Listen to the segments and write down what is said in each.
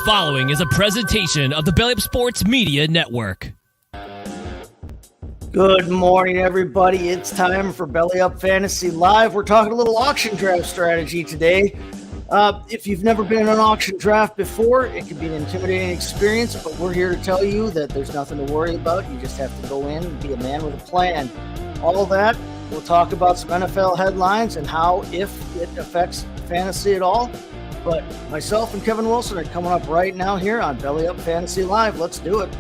following is a presentation of the Belly Up Sports Media Network. Good morning, everybody. It's time for Belly Up Fantasy Live. We're talking a little auction draft strategy today. If you've never been in an auction draft before, it can be an intimidating experience, but we're here to tell you that there's nothing to worry about. You just have to go in and be a man with a plan. All of that, we'll talk about some NFL headlines and how, if it affects fantasy at all. But myself and Kevin Wilson are coming up right now here on Belly Up Fantasy Live. Let's do it.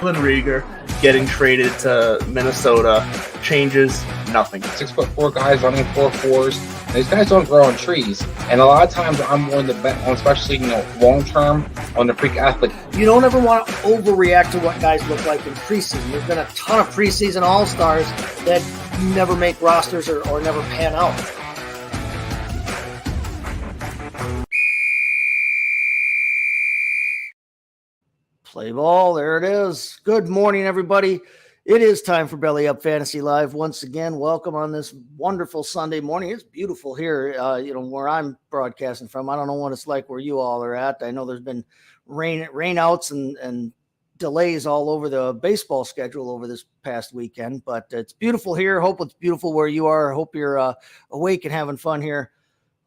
Jalen Reagor getting traded to Minnesota changes nothing. 6'4" guys running 4.4s. These guys don't grow on trees. And a lot of times I'm willing to bet on, especially, long term, on the freak athlete. You don't ever want to overreact to what guys look like in preseason. There's been a ton of preseason all-stars that never make rosters or never pan out. Play ball, there it is. Good morning, everybody. It is time for Belly Up Fantasy Live. Once again, welcome on this wonderful Sunday morning. It's beautiful here, where I'm broadcasting from. I don't know what it's like where you all are at. I know there's been rainouts and delays all over the baseball schedule over this past weekend, but it's beautiful here. Hope it's beautiful where you are. Hope you're awake and having fun here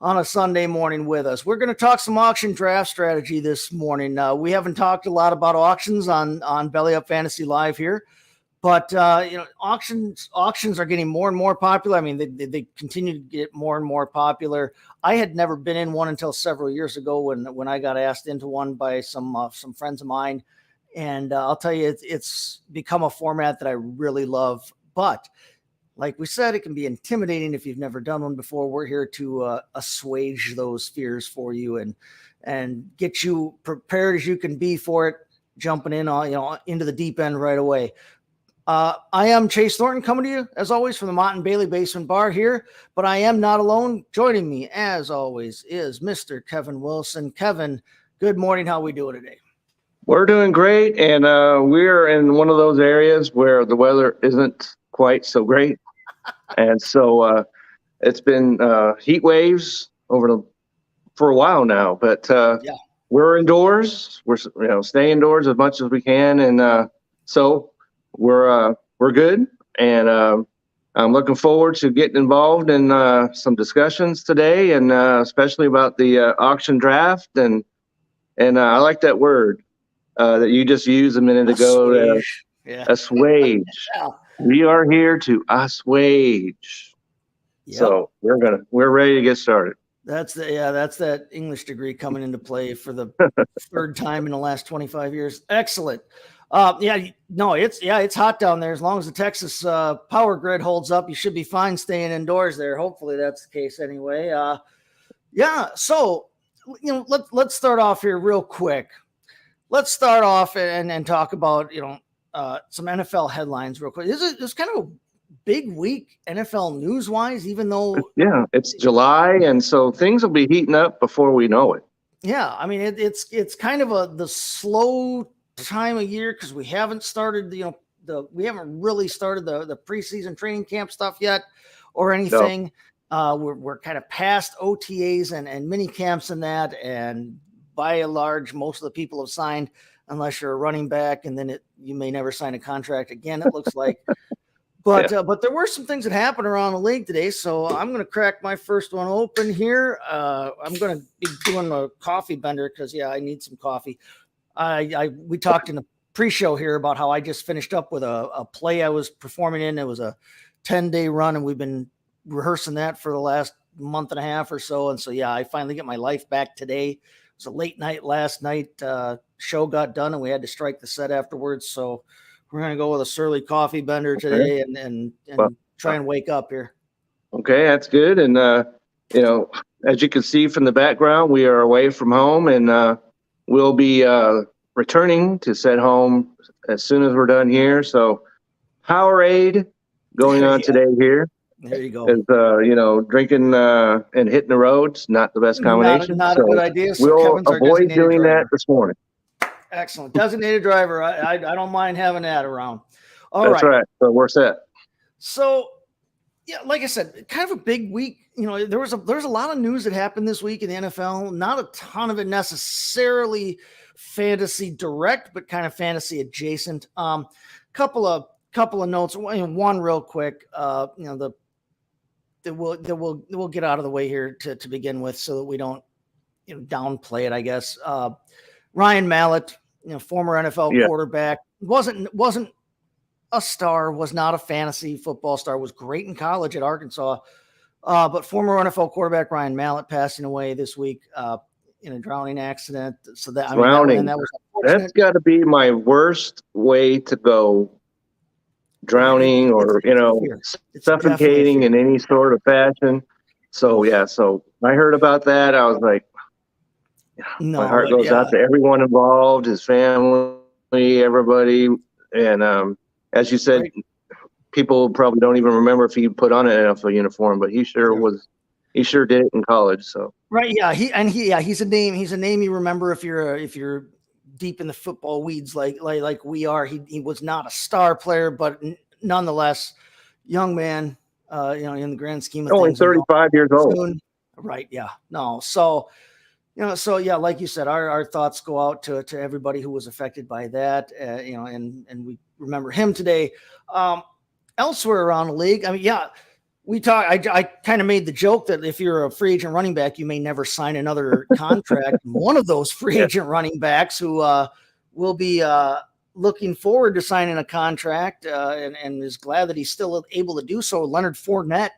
on a Sunday morning with us. We're going to talk some auction draft strategy this morning. We haven't talked a lot about auctions on Belly Up Fantasy Live here. But, auctions are getting more and more popular. I mean, they continue to get more and more popular. I had never been in one until several years ago when I got asked into one by some friends of mine. And I'll tell you, it's become a format that I really love. But like we said, it can be intimidating if you've never done one before. We're here to assuage those fears for you and get you prepared as you can be for it, jumping in into the deep end right away. I am Chase Thornton coming to you, as always, from the Mott and Bailey Basement Bar here, but I am not alone. Joining me, as always, is Mr. Kevin Wilson. Kevin, good morning. How are we doing today? We're doing great, and we're in one of those areas where the weather isn't quite so great, and so it's been heat waves for a while now, but we're indoors. We're staying indoors as much as we can, and so we're good, and I'm looking forward to getting involved in some discussions today, and especially about the auction draft, and I like that word that you just used a minute ago. Assuage. Yeah. We are here to assuage. Yep. So we're ready to get started. That's that English degree coming into play for the third time in the last 25 years. Excellent. It's hot down there. As long as the Texas power grid holds up, you should be fine staying indoors there. Hopefully that's the case anyway. So let's start off here real quick. Let's start off and talk about some NFL headlines real quick. This is kind of a big week NFL news wise, even though it's July, and so things will be heating up before we know it. Yeah, I mean it's kind of the slow time of year because we haven't started we haven't really started the preseason training camp stuff yet or anything. No. We're kind of past OTAs and mini camps and that, and by and large most of the people have signed, unless you're a running back, and then you may never sign a contract again, it looks like. But there were some things that happened around the league today, so I'm going to crack my first one open here. I'm going to be doing a coffee bender because I need some coffee. We talked in the pre-show here about how I just finished up with a play I was performing in. It was a 10-day run, and we've been rehearsing that for the last month and a half or so. And so, I finally get my life back today. It was a late night last night. Show got done, and we had to strike the set afterwards. So we're going to go with a surly coffee bender today and try and wake up here. Okay, that's good. And, as you can see from the background, we are away from home, and we'll be returning to set home as soon as we're done here. So Powerade going on today here. There you go. As, drinking and hitting the roads, not the best combination. Not a good idea. So we'll avoid doing that this morning. Excellent. Designated driver. I don't mind having that around. That's right. So we're set. So, Yeah, like I said, kind of a big week. There's a lot of news that happened this week in the NFL. Not a ton of it necessarily fantasy direct, but kind of fantasy adjacent. Couple of notes. One real quick. That we'll get out of the way here to begin with, so that we don't downplay it, I guess. Ryan Mallett, former NFL quarterback, wasn't a star, was not a fantasy football star, was great in college at Arkansas. But former NFL quarterback Ryan Mallett passing away this week in a drowning accident. So that that's got to be my worst way to go. Drowning or suffocating in any sort of fashion. So I heard about that. I was like, my heart goes out to everyone involved, his family, everybody. And as you said, people probably don't even remember if he put on an NFL uniform, but he sure did it in college. So right, yeah, he's a name you remember if you're deep in the football weeds like we are. He was not a star player, but nonetheless, young man, in the grand scheme of only things. 35 years old. Right. Yeah. No. So, like you said, our thoughts go out to everybody who was affected by that, and we remember him today. Elsewhere around the league, we talked. I kind of made the joke that if you're a free agent running back, you may never sign another contract. One of those free agent running backs who will be looking forward to signing a contract and is glad that he's still able to do so. Leonard Fournette,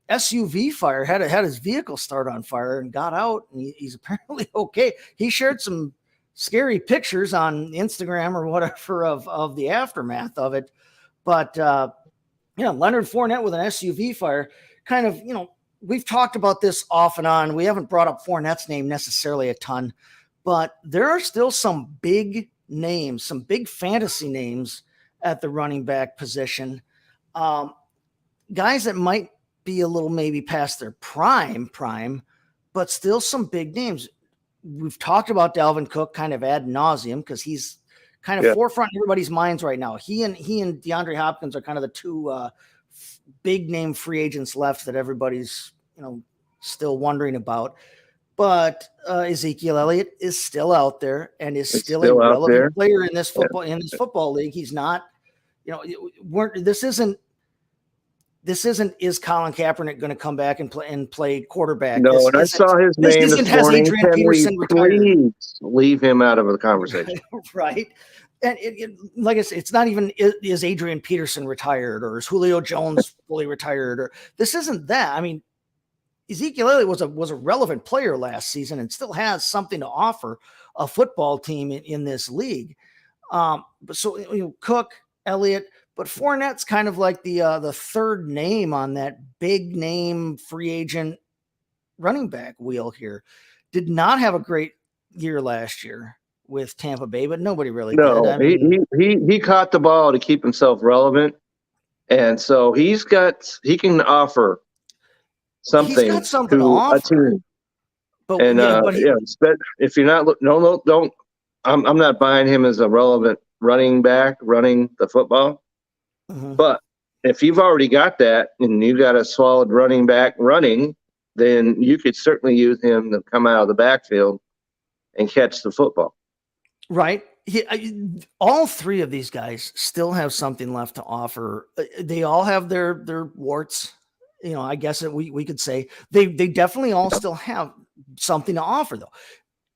SUV fire, had his vehicle start on fire and got out, and he's apparently okay. He shared some scary pictures on Instagram or whatever of the aftermath of it, but. Leonard Fournette with an SUV fire, kind of, we've talked about this off and on. We haven't brought up Fournette's name necessarily a ton, but there are still some big names, some big fantasy names at the running back position. Guys that might be a little maybe past their prime, but still some big names. We've talked about Dalvin Cook kind of ad nauseum because he's kind of forefront in everybody's minds right now. He and DeAndre Hopkins are kind of the two big name free agents left that everybody's still wondering about. But Ezekiel Elliott is still out there and is still a relevant player in this football league. He's not, this isn't. Is Colin Kaepernick going to come back and play quarterback? No, I saw his name this morning. Adrian Peterson please leave him out of the conversation. Right. And like I said, it's not even is Adrian Peterson retired or is Julio Jones fully retired, or this isn't that. I mean, Ezekiel Elliott was a relevant player last season and still has something to offer a football team in this league. So Cook, Elliott. But Fournette's kind of like the third name on that big name free agent running back wheel here. Did not have a great year last year with Tampa Bay, but nobody really did. He caught the ball to keep himself relevant, and so he can offer something. He's got something to offer. A team. But if you're not don't. I'm not buying him as a relevant running back running the football. Mm-hmm. But if you've already got that and you got a solid running back running, then you could certainly use him to come out of the backfield and catch the football. Right. All three of these guys still have something left to offer. They all have their warts. I guess that we could say they definitely all still have something to offer, though.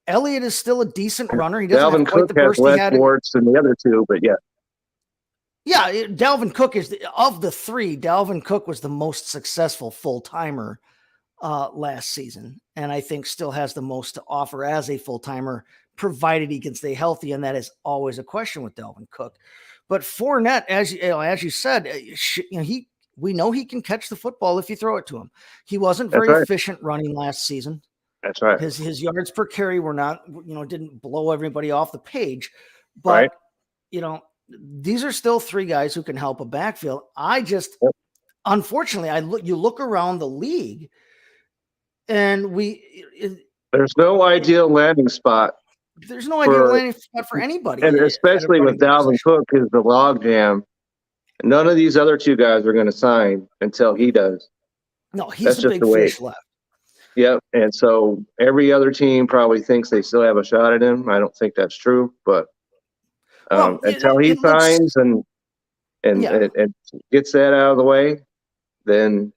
Elliott is still a decent runner. He doesn't have quite the burst he had. Warts than the other two, but yeah. Yeah, Dalvin Cook of the three. Dalvin Cook was the most successful full-timer last season, and I think still has the most to offer as a full-timer, provided he can stay healthy, and that is always a question with Dalvin Cook. But Fournette, as you said, we know he can catch the football if you throw it to him. He wasn't very efficient running last season. That's right. His yards per carry were not, didn't blow everybody off the page, but these are still three guys who can help a backfield. Unfortunately, you look around the league, and there's no ideal landing spot. There's no ideal landing spot for anybody, and especially with Dalvin Cook is the logjam None of these other two guys are going to sign until he does. No, he's That's the just big the way. fish left. Yep. And so every other team probably thinks they still have a shot at him. I don't think that's true, but Well, until he it looks, signs and yeah. gets that out of the way, then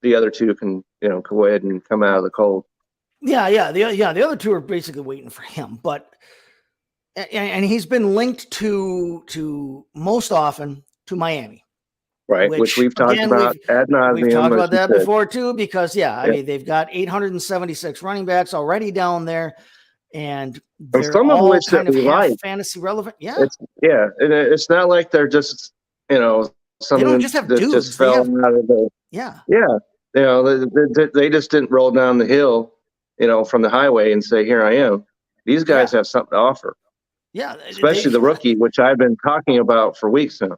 the other two can go ahead and come out of the cold. Yeah. The other two are basically waiting for him, but and he's been linked to most often to Miami. Right, which we've talked about ad nauseum. We've talked about that before too, because I mean they've got 876 running backs already down there, and they're some all of which kind that we of half like. fantasy relevant. Yeah, and it's not like they're just some they don't of just have that dudes. just fell out of the they just didn't roll down the hill, from the highway and say, "Here I am." These guys have something to offer. Yeah, especially the rookie, which I've been talking about for weeks now.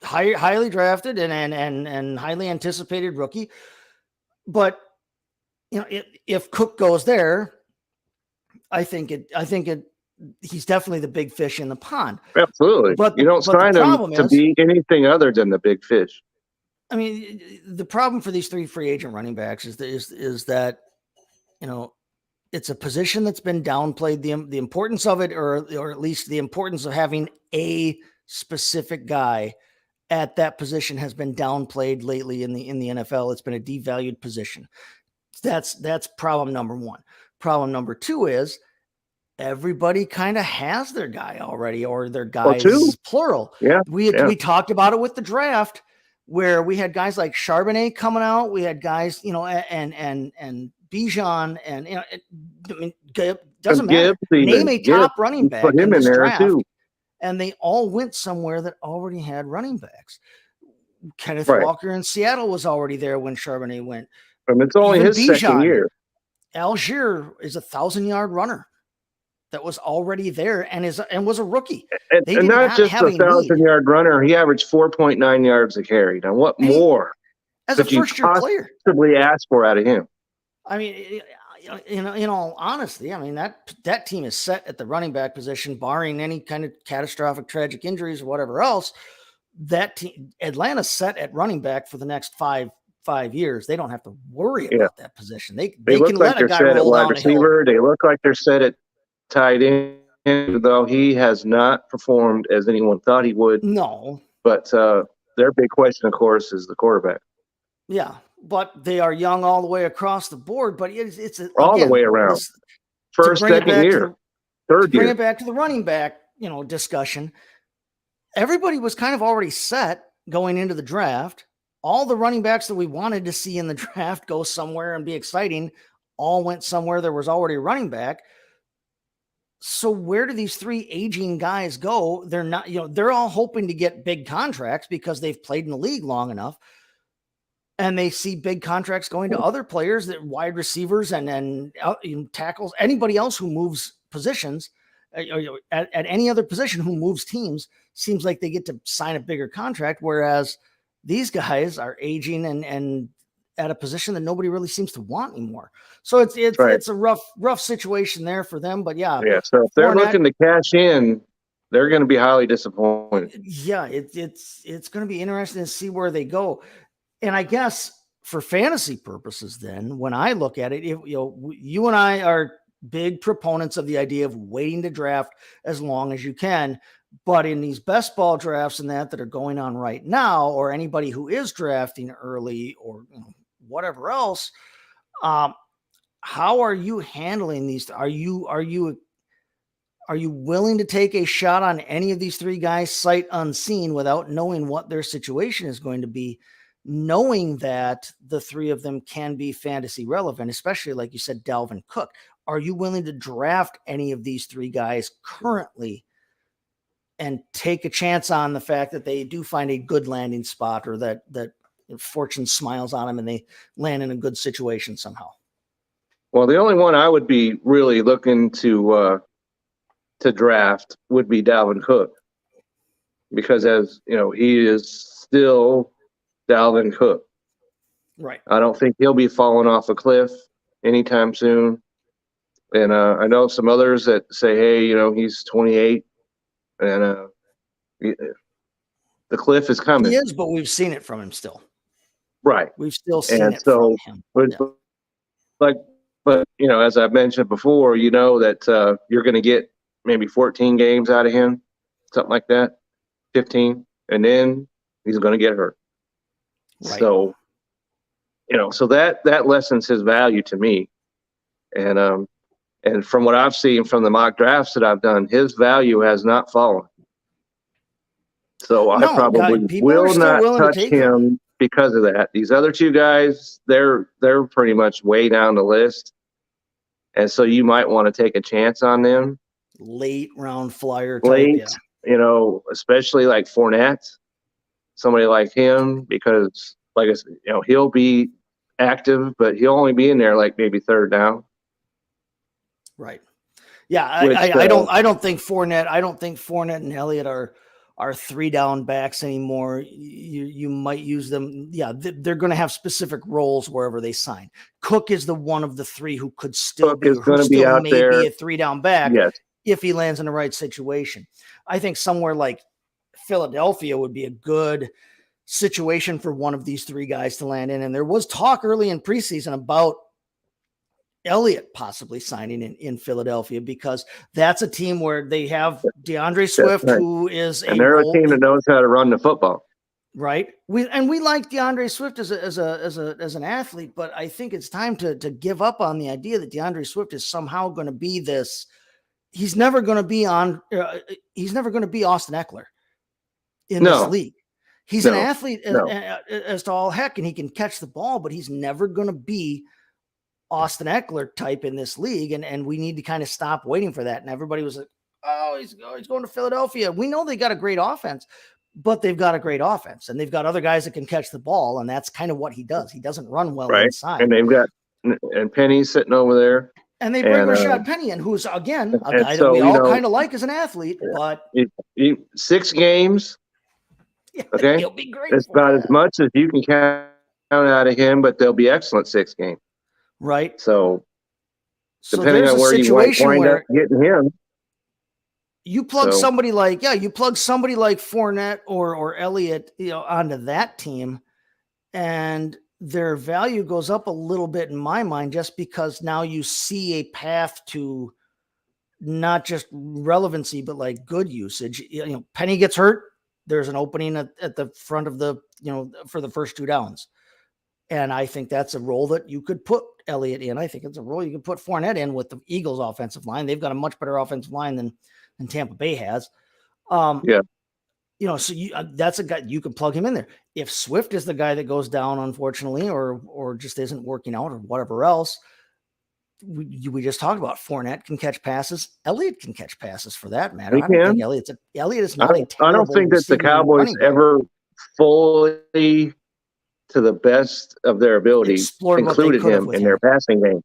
Highly drafted and highly anticipated rookie. But if Cook goes there, I think he's definitely the big fish in the pond. Absolutely. But you don't sign him to be anything other than the big fish. I mean, the problem for these three free agent running backs is that it's a position that's been downplayed. The importance of it, or at least the importance of having a specific guy at that position, has been downplayed lately in the NFL. It's been a devalued position. That's problem number one. Problem number two is everybody kind of has their guy already, or their guys, plural. Yeah. We talked about it with the draft, where we had guys like Charbonnet coming out. We had guys, and Bijan, and it doesn't matter. Name a top running back. Put him in there draft, too. And they all went somewhere that already had running backs. Kenneth Walker in Seattle was already there when Charbonnet went. It's only his second year. Algier is a 1,000-yard runner that was already there and was a rookie. And not just a 1,000-yard runner. He averaged 4.9 yards a carry. Now, what more as a first-year player possibly ask for out of him? I mean, in all honesty, I mean that team is set at the running back position, barring any kind of catastrophic, tragic injuries or whatever else. That team, Atlanta's set at running back for the next five years. They don't have to worry about that position. They look can like let a guy roll down the hill. They look like they're set at tight end, though he has not performed as anyone thought he would. No, but their big question, of course, is the quarterback. Yeah, but they are young all the way across the board. But it's all the way around. First, second year, third year. Bring it back to the running back, discussion. Everybody was kind of already set going into the draft. All the running backs that we wanted to see in the draft go somewhere and be exciting all went somewhere there was already a running back. So where do these three aging guys go? They're not, they're all hoping to get big contracts because they've played in the league long enough. And they see big contracts going to other players, that wide receivers and tackles, anybody else who moves positions at any other position who moves teams, seems like they get to sign a bigger contract. Whereas these guys are aging and at a position that nobody really seems to want anymore. So it's a rough situation there for them. But yeah. So if they're looking to cash in, they're going to be highly disappointed. Yeah, it's going to be interesting to see where they go. And I guess for fantasy purposes, then when I look at it, you and I are big proponents of the idea of waiting to draft as long as you can. But in these best ball drafts and that are going on right now, or anybody who is drafting early or whatever else, how are you handling these? Are you willing to take a shot on any of these three guys sight unseen without knowing what their situation is going to be, knowing that the three of them can be fantasy relevant, especially like you said, Dalvin Cook? Are you willing to draft any of these three guys currently and take a chance on the fact that they do find a good landing spot, or that fortune smiles on them and they land in a good situation somehow? Well, the only one I would be really looking to draft would be Dalvin Cook, because as he is still Dalvin Cook. Right. I don't think he'll be falling off a cliff anytime soon. And I know some others that say, hey, he's 28 and the cliff is coming. He is, but we've seen it from him still. Right. We've still seen And it so, from him. but, Yeah. but as I've mentioned before, that you're going to get maybe 14 games out of him, something like that, 15, and then he's going to get hurt. Right. So, so that lessens his value to me. And from what I've seen from the mock drafts that I've done, his value has not fallen. So I probably people are will still not willing to touch take him because of that. These other two guys, they're pretty much way down the list. And so you might want to take a chance on them. Late round flyer type. Late, Yeah. Especially like Fournette, somebody like him, because like I said, he'll be active, but he'll only be in there like maybe third down. Right. Yeah. Which, I don't think Fournette and Elliott are 3-down backs anymore. You might use them. Yeah. They're going to have specific roles wherever they sign. Cook is the one of the three who could still be out there. Be a 3-down back. Yes. If he lands in the right situation. I think somewhere like Philadelphia would be a good situation for one of these three guys to land in. And there was talk early in preseason about Elliott possibly signing in Philadelphia, because that's a team where they have DeAndre Swift, right. who is they're a team that knows how to run the football. Right. We like DeAndre Swift as an athlete, but I think it's time to give up on the idea that DeAndre Swift is somehow going to be this. He's never going to be Austin Eckler in this league. He's an athlete as to all heck, and he can catch the ball, but he's never going to be Austin Eckler type in this league. And we need to kind of stop waiting for that. And everybody was like, oh, he's going to Philadelphia. We know they got a great offense, but they've got a great offense, and they've got other guys that can catch the ball. And that's kind of what he does. He doesn't run well inside. And they've got, and Penny sitting over there. And they bring Rashad Penny in, who's, again, a guy that we all kind of like as an athlete, but 6 games. Okay. He'll be great. It's about as much as you can count out of him, but they'll be excellent 6 games. Right. So depending on where you wind up getting him. You plug somebody like Fournette or Elliott, onto that team, and their value goes up a little bit in my mind, just because now you see a path to not just relevancy, but like good usage. Penny gets hurt. There's an opening at the front of the, for the first 2 downs. And I think that's a role that you could put Elliott in. I think it's a role you can put Fournette in with the Eagles offensive line. They've got a much better offensive line than Tampa Bay has. So that's a guy you can plug him in there. If Swift is the guy that goes down, unfortunately, or just isn't working out or whatever else, we just talked about Fournette can catch passes. Elliott can catch passes for that matter. I don't think Elliott is not a terrible. I don't think that the Cowboys ever fully, to the best of their ability, included him in their passing game.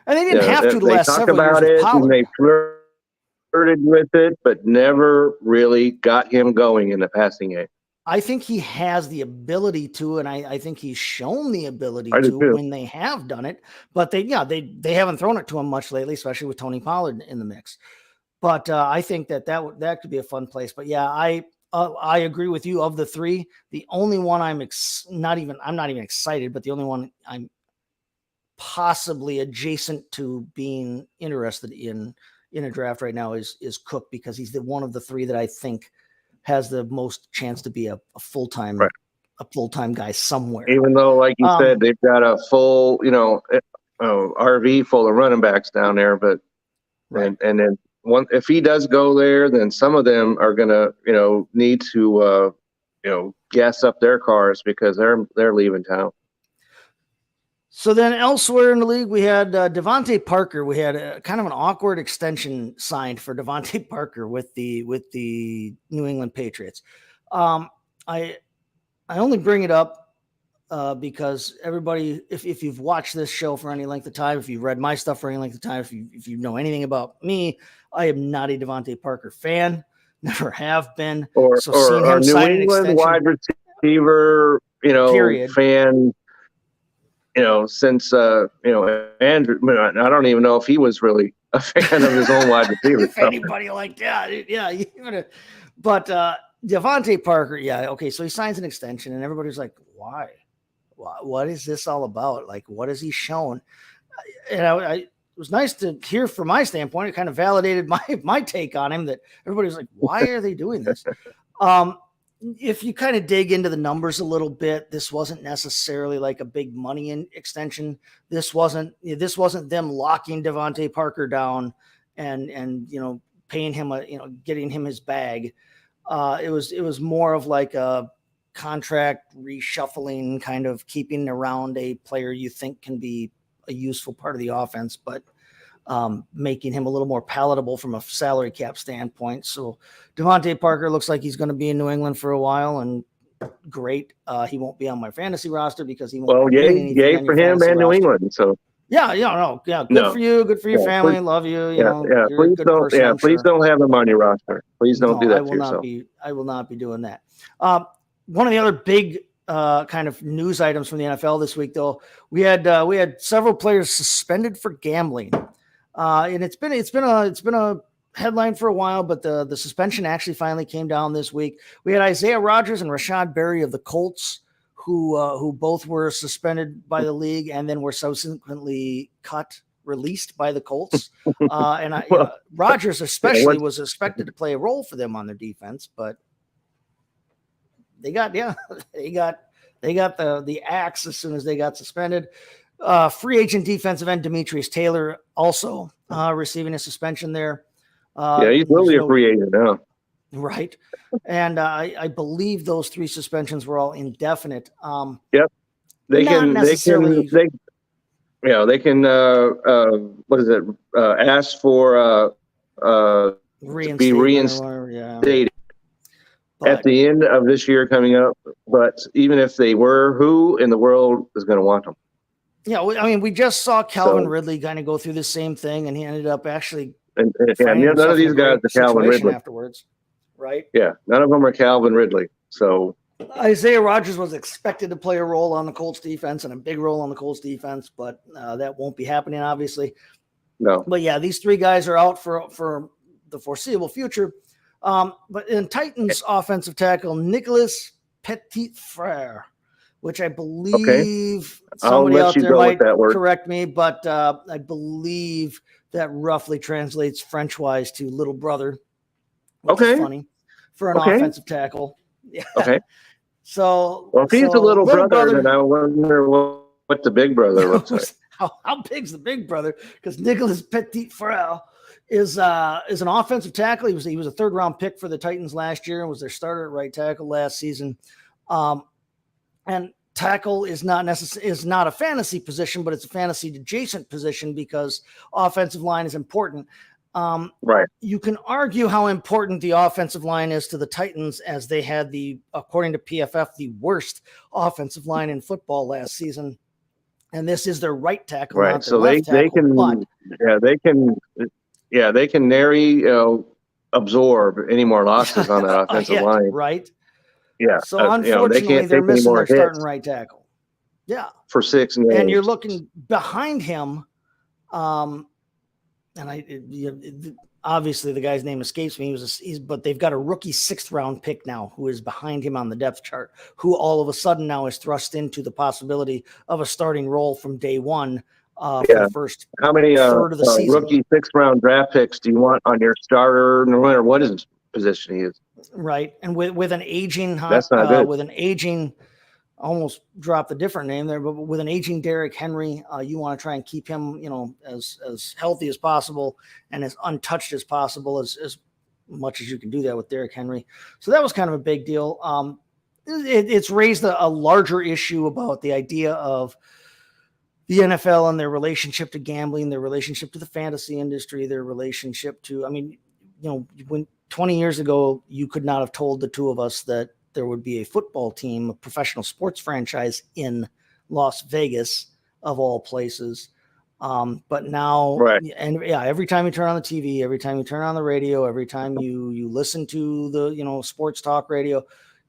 And they didn't have to the last several years with Pollard. And they flirted with it, but never really got him going in the passing game. I think he has the ability to, and I think he's shown the ability to when they have done it. But they haven't thrown it to him much lately, especially with Tony Pollard in the mix. But I think that could be a fun place. But yeah, I agree with you. Of the 3, the only one I'm not even excited, but the only one I'm possibly adjacent to being interested in a draft right now is Cook, because he's the one of the 3 that I think has the most chance to be a full-time guy somewhere. Even though, like you said, they've got a full, RV full of running backs down there, but and then if he does go there, then some of them are gonna, need to, gas up their cars because they're leaving town. So then elsewhere in the league, we had Devontae Parker. We had kind of an awkward extension signed for Devontae Parker with the New England Patriots. I only bring it up because everybody, if you've watched this show for any length of time, if you've read my stuff for any length of time, if you know anything about me, I am not a Devontae Parker fan. Never have been. Or New England wide receiver, period. Fan. Since Andrew, I don't even know if he was really a fan of his own wide receiver. If anybody like that, yeah. But Devontae Parker, yeah, okay. So he signs an extension, and everybody's like, "Why? What is this all about? Like, what has he shown?" And it was nice to hear from my standpoint. It kind of validated my take on him. That everybody was like, "Why are they doing this?" If you kind of dig into the numbers a little bit, this wasn't necessarily like a big money extension. This wasn't them locking Devontae Parker down and paying him getting him his bag. It was more of like a contract reshuffling, kind of keeping around a player you think can be a useful part of the offense, but making him a little more palatable from a salary cap standpoint. So Devontae Parker looks like he's going to be in New England for a while, and great. He won't be on my fantasy roster because he won't. Well, yay for him and New England. So good for you, good for your family. Please, love you. Please don't have him on your roster. Please don't do that to yourself. I will not be doing that. One of the other big kind of news items from the NFL this week, though, we had several players suspended for gambling. And it's been a headline for a while, but the suspension actually finally came down this week. We had Isaiah Rodgers and Rashad Berry of the Colts, who both were suspended by the league and then were subsequently released by the Colts. Rodgers especially was expected to play a role for them on their defense, but they got the axe as soon as they got suspended. Free agent defensive end Demetrius Taylor also receiving a suspension there. He's really a free agent now. Right. And I believe those 3 suspensions were all indefinite. Yep. They can ask for to be reinstated at the end of this year coming up. But even if they were, who in the world is going to want them? Yeah, I mean, we just saw Calvin Ridley kind of go through the same thing, and he ended up actually. And none of these guys are Calvin Ridley afterwards, right? Yeah, none of them are Calvin Ridley. So Isaiah Rodgers was expected to play a role on the Colts defense and a big role on the Colts defense, but that won't be happening, obviously. No. But yeah, these 3 guys are out for the foreseeable future. But in Titans offensive tackle Nicholas Petit-Frere, which I believe somebody out there might correct me, but I believe that roughly translates French-wise to little brother. Which is funny for an offensive tackle. Yeah. Okay. So, if he's a little brother, then I wonder what the big brother looks like. How big's the big brother? Because Nicholas Petit-Frere is an offensive tackle. He was a 3rd-round pick for the Titans last year and was their starter at right tackle last season. And tackle is not a fantasy position, but it's a fantasy adjacent position because offensive line is important. Right. You can argue how important the offensive line is to the Titans, as they had according to PFF, the worst offensive line in football last season. And this is their right tackle. Right. Not So their left they tackle, can nary absorb any more losses on that offensive line. Right. Yeah. So unfortunately, they're missing their starting right tackle. Yeah. For 6 games. And you're looking behind him. Obviously the guy's name escapes me. But they've got a rookie 6th-round pick now who is behind him on the depth chart, who all of a sudden now is thrust into the possibility of a starting role from day one. For the first how many third of the season. Rookie 6th-round draft picks do you want on your starter, no matter what his position he is? Right, and with an aging, almost dropped a different name there, but with an aging Derrick Henry, you want to try and keep him, as healthy as possible and as untouched as possible, as much as you can do that with Derrick Henry. So that was kind of a big deal. It's raised a larger issue about the idea of the NFL and their relationship to gambling, their relationship to the fantasy industry, their relationship to, when 20 years ago, you could not have told the 2 of us that there would be a football team, a professional sports franchise in Las Vegas, of all places. But now, right. And yeah, every time you turn on the TV, every time you turn on the radio, every time you listen to the, sports talk radio,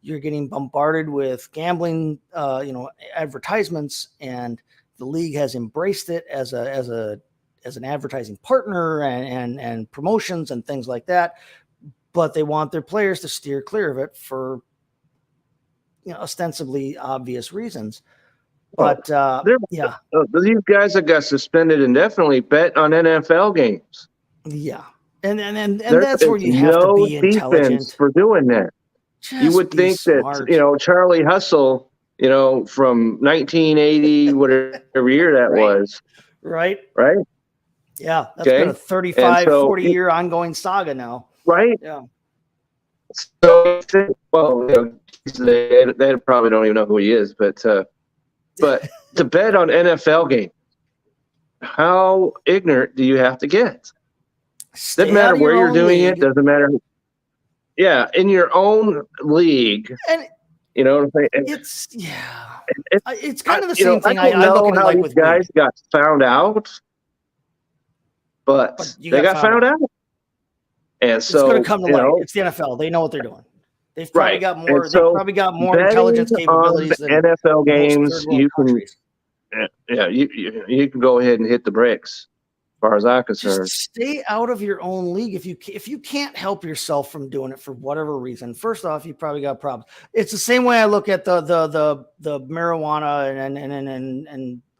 you're getting bombarded with gambling, advertisements, and the league has embraced it as an advertising partner and promotions and things like that. but they want their players to steer clear of it for, ostensibly obvious reasons. But yeah, these guys that got suspended indefinitely bet on NFL games. yeah, and that's where you have to be defense intelligent for doing that. Just You would be think smart. that Charlie Hustle, from 1980, whatever year that was, right? Yeah, that's Okay. been a 35, And so 40-year ongoing saga now. right? Yeah. So, well, they probably don't even know who he is, but to bet on NFL games, how ignorant do you have to get? Stay Doesn't matter out of your where you're own doing league. it. Doesn't matter. Yeah, in your own league. And You know what I'm saying? And it's it- it's kind of the same thing. I don't I know look at it how like these with guys weed. got found out, but But you they got got found out. And It's so, going to come to light. It's the NFL. They know what they're doing. They've probably Right. got more. And so They've probably got more betting intelligence on capabilities the than NFL most games, third world you can countries. you can go ahead and hit the bricks, as far as I'm concerned. Just stay out of your own league if you can't help yourself from doing it for whatever reason. First off, you probably got problems. It's the same way I look at the marijuana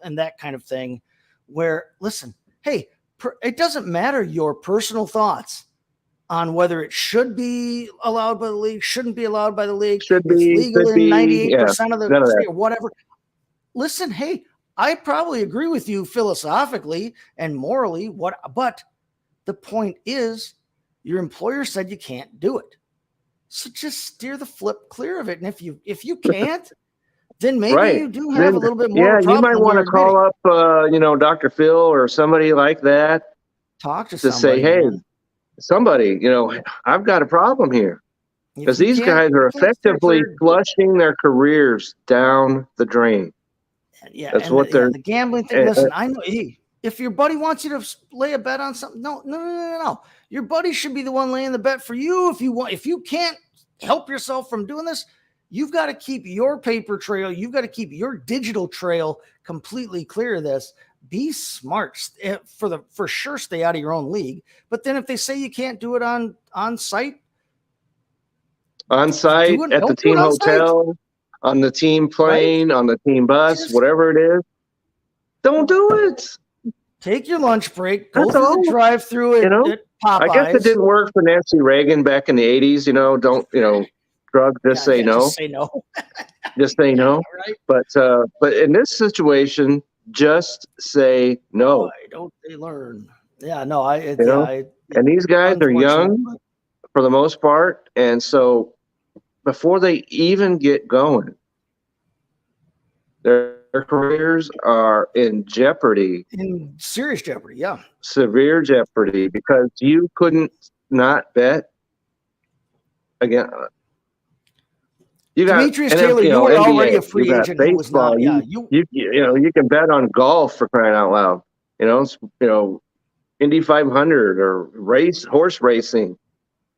and that kind of thing. Where listen, hey, it doesn't matter your personal thoughts on whether it should be allowed by the league, shouldn't be allowed by the league. Should It's be, legal could in be, 98% of the none of that. state or whatever. Listen, hey, I probably agree with you philosophically and morally. But the point is, your employer said you can't do it, so just steer the flip clear of it. And if you can't, then maybe Right. you do have a little bit more. Yeah, of a you problem might than want to you're call admitting. up, Dr. Phil or somebody like that Talk to to somebody, say, hey, man. somebody, I've got a problem here. If Because you these can't- guys are you can't steer effectively clear, flushing their careers down the drain. yeah, that's and what the, yeah, they're- the gambling thing. and- Listen, I know. Hey, if your buddy wants you to lay a bet on something, no. Your buddy should be the one laying the bet for you. If you can't help yourself from doing this, you've got to keep your paper trail. You've got to keep your digital trail completely clear of this. Be smart for sure. Stay out of your own league. But then if they say you can't do it on site, On site, Do it- at the don't do it team on site. hotel, on the team plane, on the team bus, Just- whatever it is, don't do it. take your lunch break, go That's through all. the drive-through at Popeyes. I guess it didn't work for Nancy Reagan back in the 80s, don't, drug, just say no. Just say no. Just say no. Right? But in this situation, just say no. Why don't they learn? Yeah, no, You know? And these guys are young for the most part. And so before they even get going, their careers are in jeopardy, in serious jeopardy. Yeah. severe jeopardy, because you couldn't not bet again. You got Demetrius Taylor, you were already a free you got agent who was not. baseball, Yeah, you can bet on golf, for crying out loud. Indy 500 or horse racing,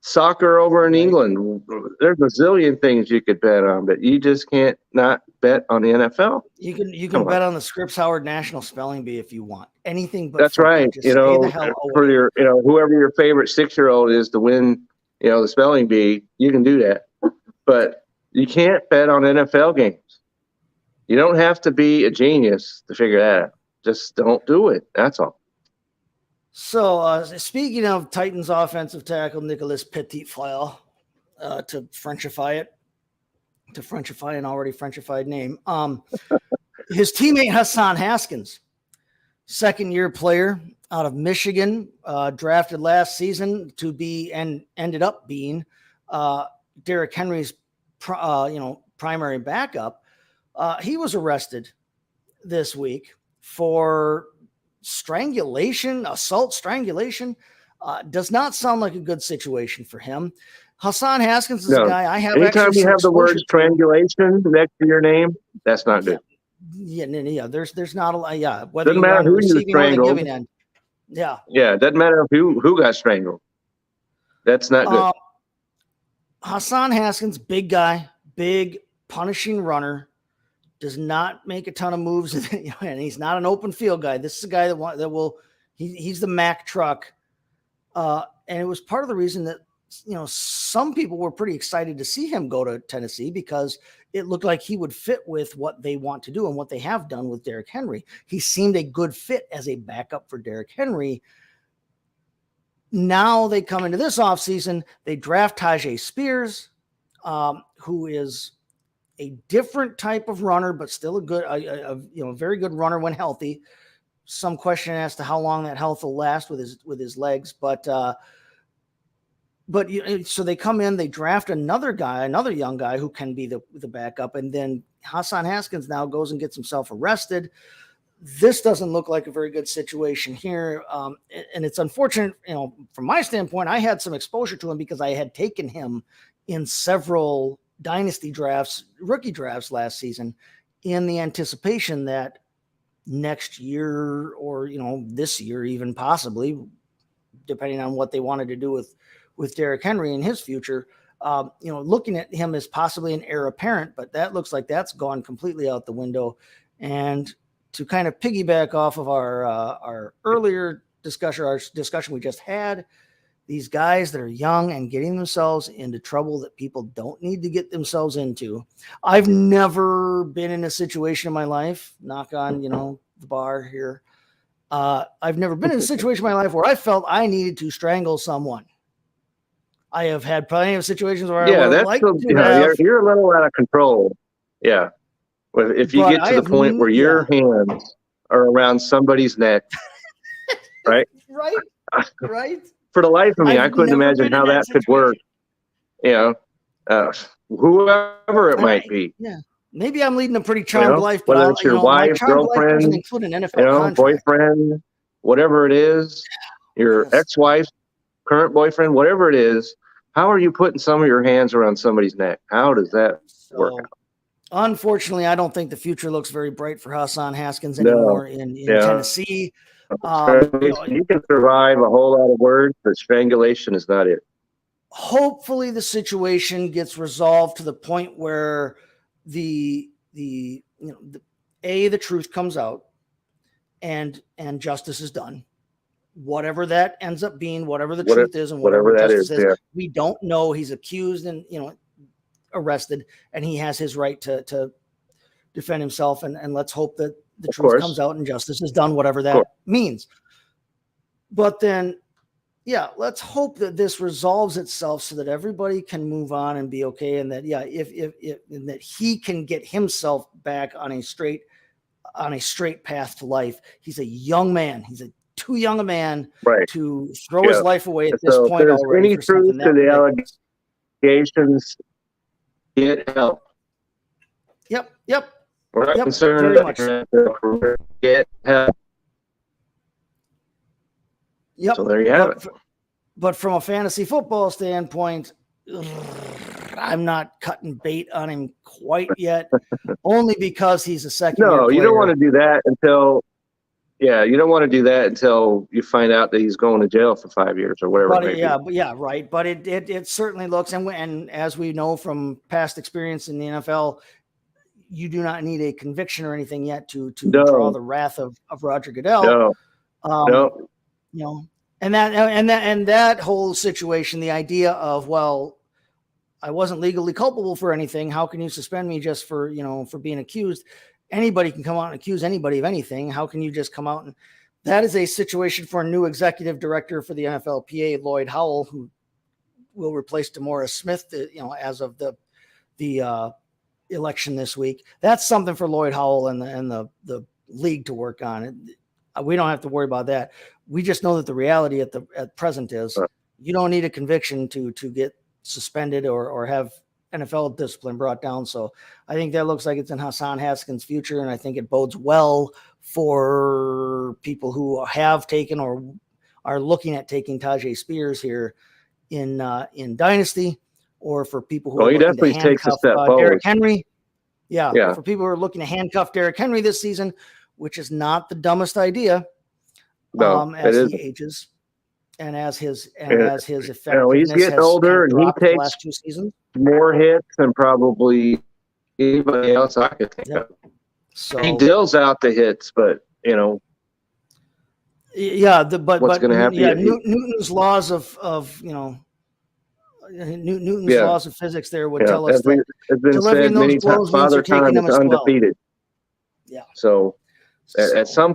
soccer over in Right. England. There's a zillion things you could bet on, but you just can't not bet on the NFL. you can Come bet on. on the Scripps Howard National Spelling Bee if you want. Anything but That's football. right. Just stay the hell For away. your, whoever your favorite 6-year-old is to win, the spelling bee, you can do that. But you can't bet on NFL games. You don't have to be a genius to figure that out. Just don't do it. That's all. So, speaking of Titans offensive tackle Nicholas Petitfrere, to Frenchify an already Frenchified name, his teammate Hassan Haskins, second-year player out of Michigan, drafted last season to be and ended up being Derrick Henry's primary backup. He was arrested this week for assault strangulation. Does not sound like a good situation for him. Hassan Haskins is a No. guy I have. Anytime actually you some have the word exposure to. strangulation next to your name, that's not good. Yeah. There's not a lot. Yeah, whether Doesn't you're matter on the who you receiving or the strangled. giving end. Yeah. Yeah, it doesn't matter who got strangled. That's not good. Hassan Haskins, big guy, big punishing runner, does not make a ton of moves, and he's not an open field guy. This is a guy he's the Mack truck. And it was part of the reason that some people were pretty excited to see him go to Tennessee because it looked like he would fit with what they want to do and what they have done with Derrick Henry. He seemed a good fit as a backup for Derrick Henry. Now they come into this offseason, they draft Tyjae Spears, who is a different type of runner, but still a very good runner when healthy. Some question as to how long that health will last with his legs, but so they come in, they draft another young guy who can be the backup, and then Hassan Haskins now goes and gets himself arrested. This doesn't look like a very good situation here, and it's unfortunate. From my standpoint, I had some exposure to him because I had taken him in several dynasty drafts, rookie drafts last season, in the anticipation that next year or this year, even possibly, depending on what they wanted to do with Derrick Henry and his future, looking at him as possibly an heir apparent, but that looks like that's gone completely out the window. And to kind of piggyback off of our earlier discussion, we just had, these guys that are young and getting themselves into trouble that people don't need to get themselves into. I've never been in a situation in my life, knock on, the bar here. I've never been in a situation in my life where I felt I needed to strangle someone. I have had plenty of situations where I would like to have. You're a little out of control. Yeah. If you get to the point where your hands are around somebody's neck, right? Right. For the life of me, I couldn't imagine how that could work. Whoever it might be. Yeah. Maybe I'm leading a pretty charmed life, but whether it's your wife, girlfriend, include an NFL boyfriend, whatever it is, your ex-wife, current boyfriend, whatever it is, how are you putting some of your hands around somebody's neck? How does that work out? Unfortunately, I don't think the future looks very bright for Hassan Haskins anymore in Tennessee. You can survive a whole lot of words, but strangulation is not it. Hopefully the situation gets resolved to the point where the truth comes out and justice is done. Whatever that ends up being, whatever the truth is and whatever that is, we don't know. He's accused and arrested, and he has his right to defend himself. And let's hope that the truth comes out and justice is done, whatever that means. But then, let's hope that this resolves itself so that everybody can move on and be okay. And that, and that he can get himself back on a straight path to life. He's a young man. He's too young a man to throw his life away at this point. If there's any truth to the allegations, get help. Yep. We're not concerned about get help. Yep. So there you have it. But from a fantasy football standpoint, I'm not cutting bait on him quite yet, only because he's a second. No, you don't want to do that until. Yeah, you don't want to do that until you find out that he's going to jail for 5 years or whatever. Right. But it certainly looks, and as we know from past experience in the NFL, you do not need a conviction or anything yet to draw the wrath of Roger Goodell. No. And that whole situation, the idea of, well, I wasn't legally culpable for anything. How can you suspend me just for being accused? Anybody can come out and accuse anybody of anything. How can you just come out? And that is a situation for a new executive director for the NFLPA, Lloyd Howell, who will replace DeMaurice Smith, as of the election this week. That's something for Lloyd Howell and the league to work on. We don't have to worry about that. We just know that the reality at present is you don't need a conviction to get suspended or have NFL discipline brought down. So I think that looks like it's in Hassan Haskins' future, and I think it bodes well for people who have taken or are looking at taking Tyjae Spears here in Dynasty, or for people who are looking to handcuff Derrick Henry. For people who are looking to handcuff Derrick Henry this season, which is not the dumbest idea. As he ages and as his effectiveness he's getting older, and he takes last 2 seasons. More hits than probably anybody else I could think of. So he deals out the hits, but what's going to happen? Newton's laws of Newton's Yeah. laws of physics there would Yeah, tell us as we, that has been delivering said those many blows times, means Father you're taking Time them is as well. undefeated. Yeah. So at So, some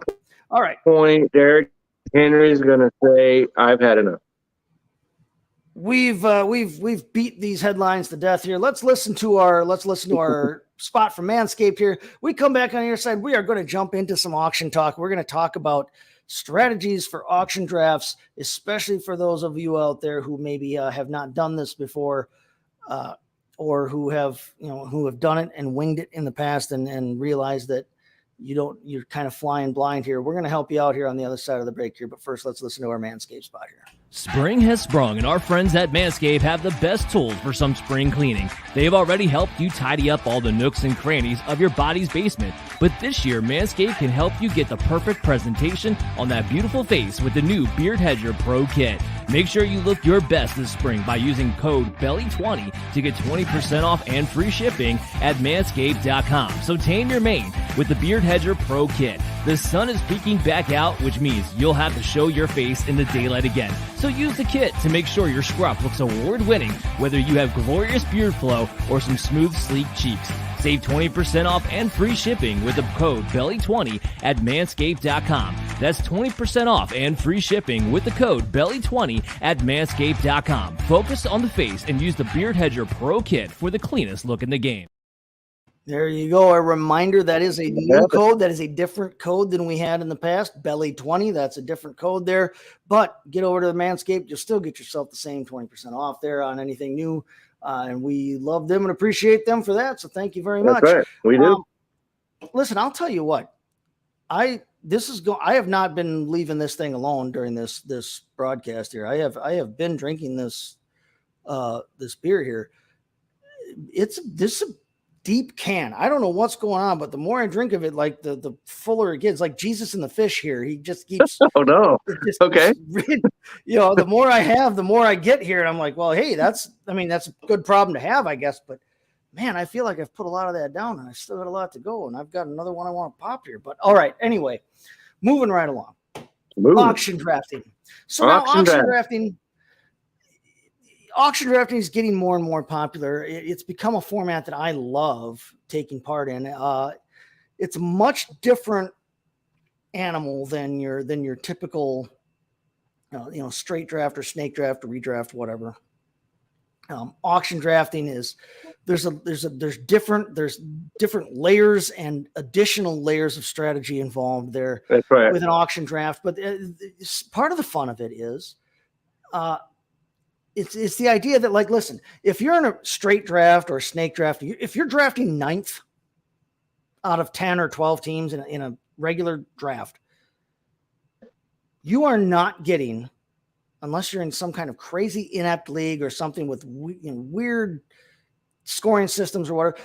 all right. point, Derrick Henry's going to say, "I've had enough." We've beat these headlines to death here. Let's listen to our spot from Manscaped here. We come back on your side. We are going to jump into some auction talk. We're going to talk about strategies for auction drafts, especially for those of you out there who maybe have not done this before, or who have done it and winged it in the past and realized that you're kind of flying blind here. We're going to help you out here on the other side of the break here. But first, let's listen to our Manscaped spot here. Spring has sprung, and our friends at Manscaped have the best tools for some spring cleaning. They've already helped you tidy up all the nooks and crannies of your body's basement. But this year, Manscaped can help you get the perfect presentation on that beautiful face with the new Beard Hedger Pro Kit. Make sure you look your best this spring by using code BELLY20 to get 20% off and free shipping at manscaped.com. So tame your mane with the Beard Hedger Pro Kit. The sun is peeking back out, which means you'll have to show your face in the daylight again. So use the kit to make sure your scruff looks award-winning, whether you have glorious beard flow or some smooth, sleek cheeks. Save 20% off and free shipping with the code BELLY20 at manscaped.com. That's 20% off and free shipping with the code BELLY20 at manscaped.com. Focus on the face and use the Beard Hedger Pro Kit for the cleanest look in the game. There you go. A reminder, that is a new code. That is a different code than we had in the past. Belly20, that's a different code there. But get over to the Manscaped. You'll still get yourself the same 20% off there on anything new. And we love them and appreciate them for that. So thank you very much. That's right. We do. Listen, I'll tell you what. I have not been leaving this thing alone during this broadcast here. I have been drinking this beer here. This is a deep can. I don't know what's going on, but the more I drink of it, like the fuller it gets. Like Jesus and the fish here. He just keeps. Oh no. Okay. The more I have, the more I get here, and I'm like, well, hey, that's a good problem to have, I guess. But man, I feel like I've put a lot of that down, and I still got a lot to go, and I've got another one I want to pop here. But all right, anyway, moving right along. Auction drafting. So now auction drafting is getting more and more popular. It's become a format that I love taking part in. It's a much different animal than your typical, straight draft or snake draft or redraft, whatever. Auction drafting is there's different layers and additional layers of strategy involved there. That's right. With an auction draft. But part of the fun of it is, it's the idea that, like, listen, if you're in a straight draft or a snake draft, if you're drafting 9th out of 10 or 12 teams in a regular draft, you are not getting, unless you're in some kind of crazy inept league or something with weird scoring systems or whatever,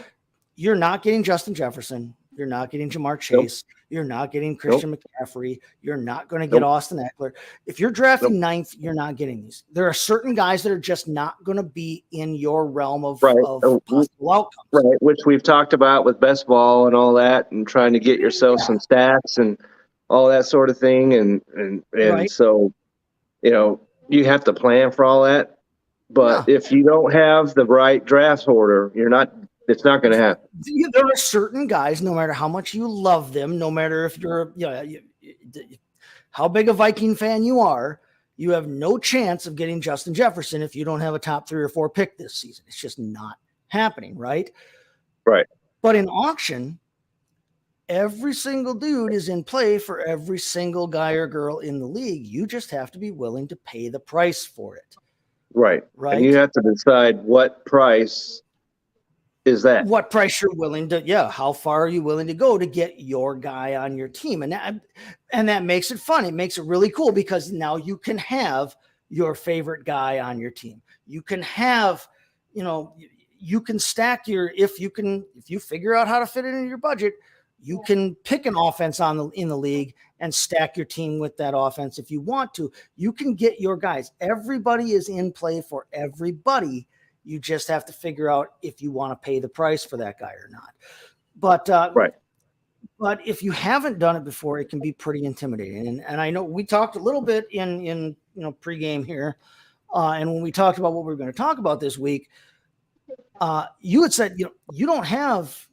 you're not getting Justin Jefferson. You're not getting Jamar Chase. Nope. You're not getting Christian McCaffrey. You're not going to get Austin Eckler. If you're drafting 9th, you're not getting these. There are certain guys that are just not going to be in your realm of possible outcomes. Right, which we've talked about with best ball and all that, and trying to get yourself some stats and all that sort of thing. And right. So, you have to plan for all that. But if you don't have the right draft order, it's not going to happen. There are certain guys, no matter how much you love them, no matter if you're, how big a Viking fan you are, you have no chance of getting Justin Jefferson if you don't have a top 3 or 4 pick this season. It's just not happening, right? Right. But in auction, every single dude is in play for every single guy or girl in the league. You just have to be willing to pay the price for it. Right. And you have to decide what price is that. What price you're willing to, how far are you willing to go to get your guy on your team? And that makes it fun. It makes it really cool because now you can have your favorite guy on your team. You can have, you can stack if you figure out how to fit it into your budget, you can pick an offense in the league and stack your team with that offense. If you want to, you can get your guys. Everybody is in play for everybody. You just have to figure out if you want to pay the price for that guy or not. But right. But if you haven't done it before, it can be pretty intimidating. And I know we talked a little bit in pregame here And when we talked about what we were going to talk about this week, you had said, you don't have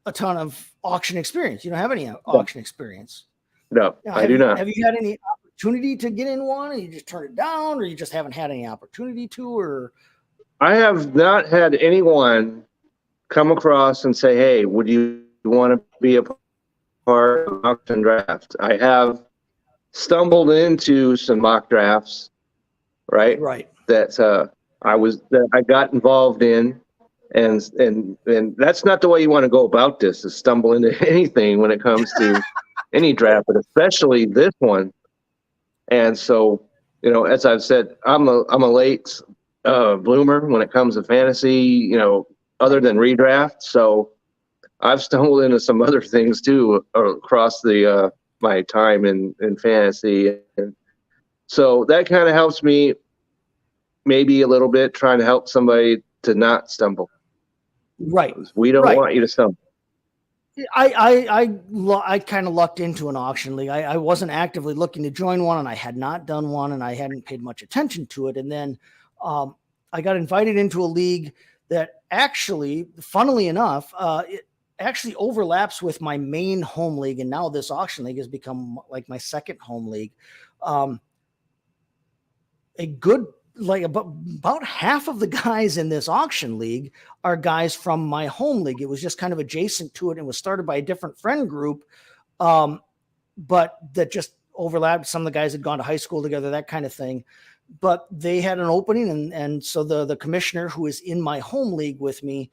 a ton of auction experience. You don't have any auction experience. No, Now, I do not. Have you had any opportunity to get in one, and you just turn it down, or you just haven't had any opportunity to, or? I have not had anyone come across and say, "Hey, would you want to be a part of an auction draft?" I have stumbled into some mock drafts, right? Right. That I got involved in, and that's not the way you want to go about this. Is stumble into anything when it comes to any draft, but especially this one. And so, as I've said, I'm a late bloomer when it comes to fantasy, other than redraft. So I've stumbled into some other things too across the my time in fantasy. And so that kind of helps me maybe a little bit, trying to help somebody to not stumble. Right. We don't want you to stumble. I kind of lucked into an auction league. I wasn't actively looking to join one, and I had not done one, and I hadn't paid much attention to it. And then I got invited into a league that actually, funnily enough, it actually overlaps with my main home league. And now this auction league has become like my second home league. About half of the guys in this auction league are guys from my home league. It was just kind of adjacent to it and was started by a different friend group, but that just overlapped. Some of the guys had gone to high school together, that kind of thing. But they had an opening, and so the commissioner, who is in my home league with me,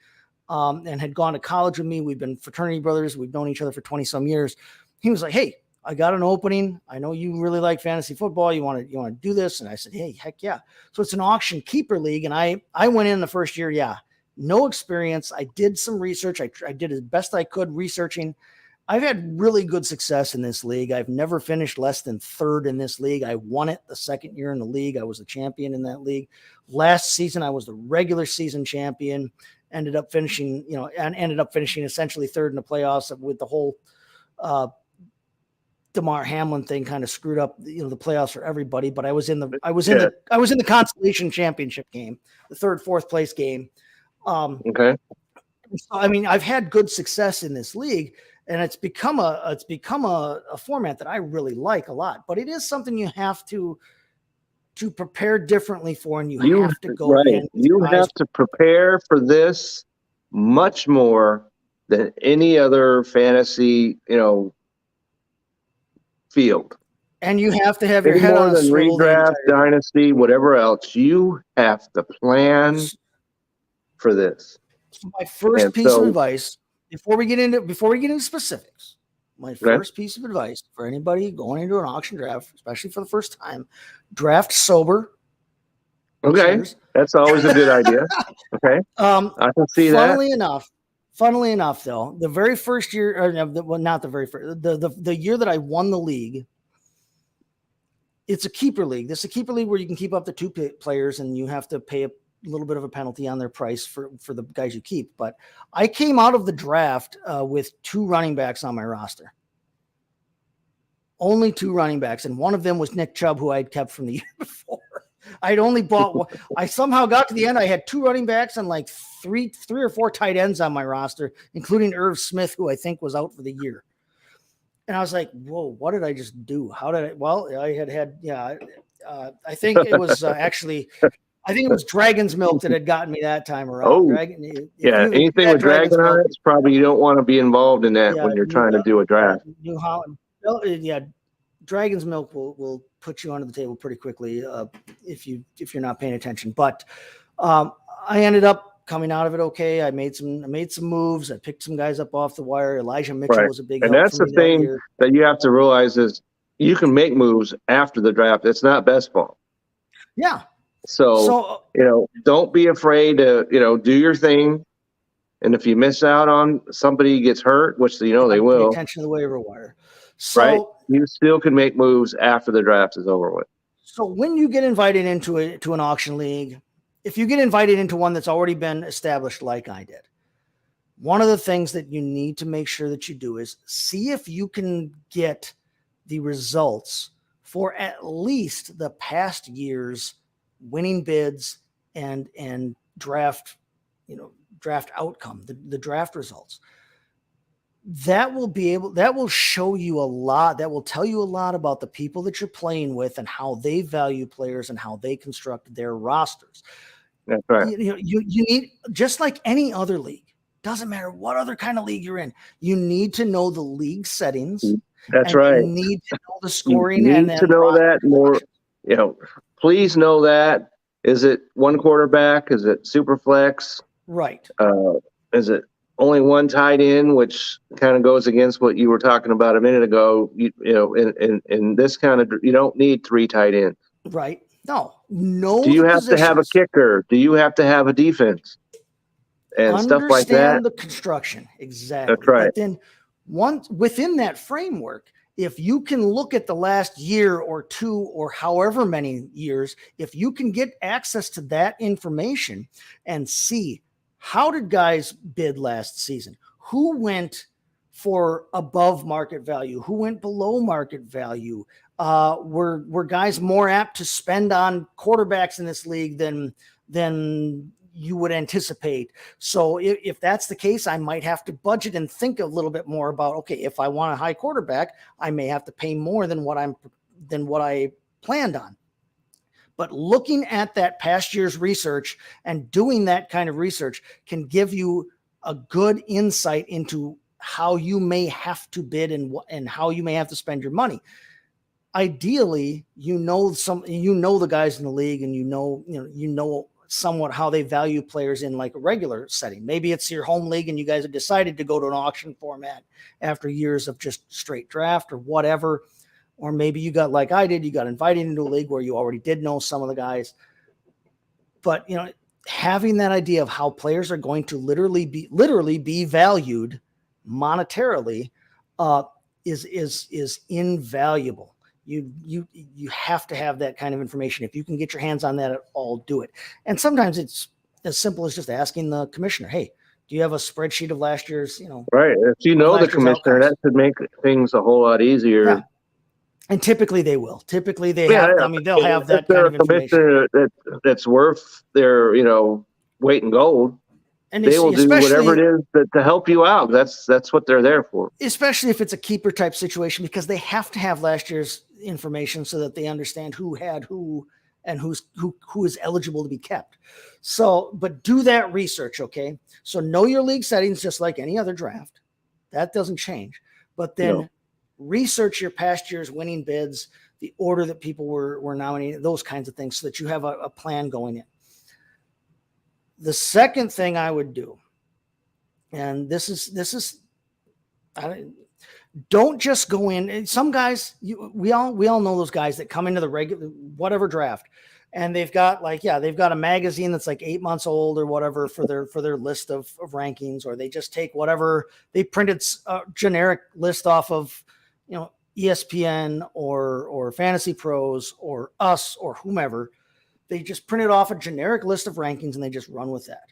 and had gone to college with me, we've been fraternity brothers, we've known each other for 20 some years. He was like, "Hey, I got an opening. I know you really like fantasy football. You want to do this?" And I said, "Hey, heck yeah." So it's an auction keeper league. And I went in the first year. Yeah. No experience. I did some research. I did as best I could researching. I've had really good success in this league. I've never finished less than third in this league. I won it the second year in the league. I was the champion in that league. Last season, I was the regular season champion, ended up finishing essentially third in the playoffs with the whole, Damar Hamlin thing kind of screwed up, the playoffs for everybody. But I was in the consolation championship game, the third, fourth place game. Okay. So, I mean, I've had good success in this league, and it's become a format that I really like a lot. But it is something you have to prepare differently for, and you have to go in. You have to prepare for this much more than any other fantasy, field. And you have to have your head on a swivel. Redraft, dynasty, whatever else, you have to plan for this. So my first piece of advice, before we get into specifics, my first piece of advice for anybody going into an auction draft, especially for the first time, draft sober. Okay, that's always a good idea. Okay, I can see that. Funnily enough, though, the very first year, not the very first, the year that I won the league, it's a keeper league. This is a keeper league where you can keep up to two players, and you have to pay a little bit of a penalty on their price for the guys you keep. But I came out of the draft with two running backs on my roster. Only two running backs, and one of them was Nick Chubb, who I'd kept from the year before. I'd only bought one. I somehow got to the end. I had two running backs and like three or four tight ends on my roster, including Irv Smith, who I think was out for the year. And I was like, "Whoa, what did I just do? How did I?" Well, I I think it was actually, I think it was Dragon's Milk that had gotten me that time around. Oh, anything with Dragon on it, it's probably you don't want to be involved in that when you're trying to do a draft. New Holland, Dragon's Milk will put you onto the table pretty quickly if you're not paying attention. But I ended up coming out of it okay. I made some moves. I picked some guys up off the wire. Elijah Mitchell was a big help. And that's the thing that you have to realize is you can make moves after the draft. It's not best ball. Yeah. So don't be afraid to do your thing. And if you miss out on somebody gets hurt, which they will, pay attention to the waiver wire. So you still can make moves after the draft is over with. So when you get invited into an auction league, if you get invited into one that's already been established like I did, one of the things that you need to make sure that you do is see if you can get the results for at least the past year's winning bids and draft, draft outcome, the draft results. That will show you a lot. That will tell you a lot about the people that you're playing with and how they value players and how they construct their rosters. That's right. You need, just like any other league, doesn't matter what other kind of league you're in, you need to know the league settings. That's right. You need to know the scoring. You and need to know that more. Please know that. Is it one quarterback? Is it super flex? Right. Is it only one tight end, which kind of goes against what you were talking about a minute ago? In this kind of, you don't need 3 tight ends. Right. No. Do you have to have a kicker? Do you have to have a defense? And stuff like that. Understand the construction. Exactly. That's right. But then within that framework, if you can look at the last year or 2 or however many years, if you can get access to that information and see, how did guys bid last season? Who went for above market value? Who went below market value? Were guys more apt to spend on quarterbacks in this league than you would anticipate? So if that's the case, I might have to budget and think a little bit more about, okay, if I want a high quarterback, I may have to pay more than what I planned on. But looking at that past year's research and doing that kind of research can give you a good insight into how you may have to bid and how you may have to spend your money. Ideally, the guys in the league, and you know somewhat how they value players in like a regular setting. Maybe it's your home league and you guys have decided to go to an auction format after years of just straight draft or whatever. Or maybe you got, like I did, you got invited into a league where you already did know some of the guys. But, having that idea of how players are going to literally be valued monetarily is invaluable. You have to have that kind of information. If you can get your hands on that at all, do it. And sometimes it's as simple as just asking the commissioner, hey, do you have a spreadsheet of last year's, Right. If you know the commissioner, that should make things a whole lot easier. Yeah. And typically they will. Typically they have. I mean, they'll have that kind of information. That's worth their, weight in gold. And they will do whatever it is to help you out. That's what they're there for. Especially if it's a keeper type situation, because they have to have last year's information so that they understand who had who and who is eligible to be kept. So, but do that research, okay? So know your league settings just like any other draft. That doesn't change. But then research your past year's winning bids, the order that people were nominated, those kinds of things, so that you have a plan going in. The second thing I would do, and this is don't just go in. Some guys, we all know those guys that come into the regular whatever draft, and they've got a magazine that's like 8 months old or whatever for their list of rankings, or they just take whatever they printed a generic list off of ESPN or Fantasy Pros or us or whomever. They just printed off a generic list of rankings and they just run with that.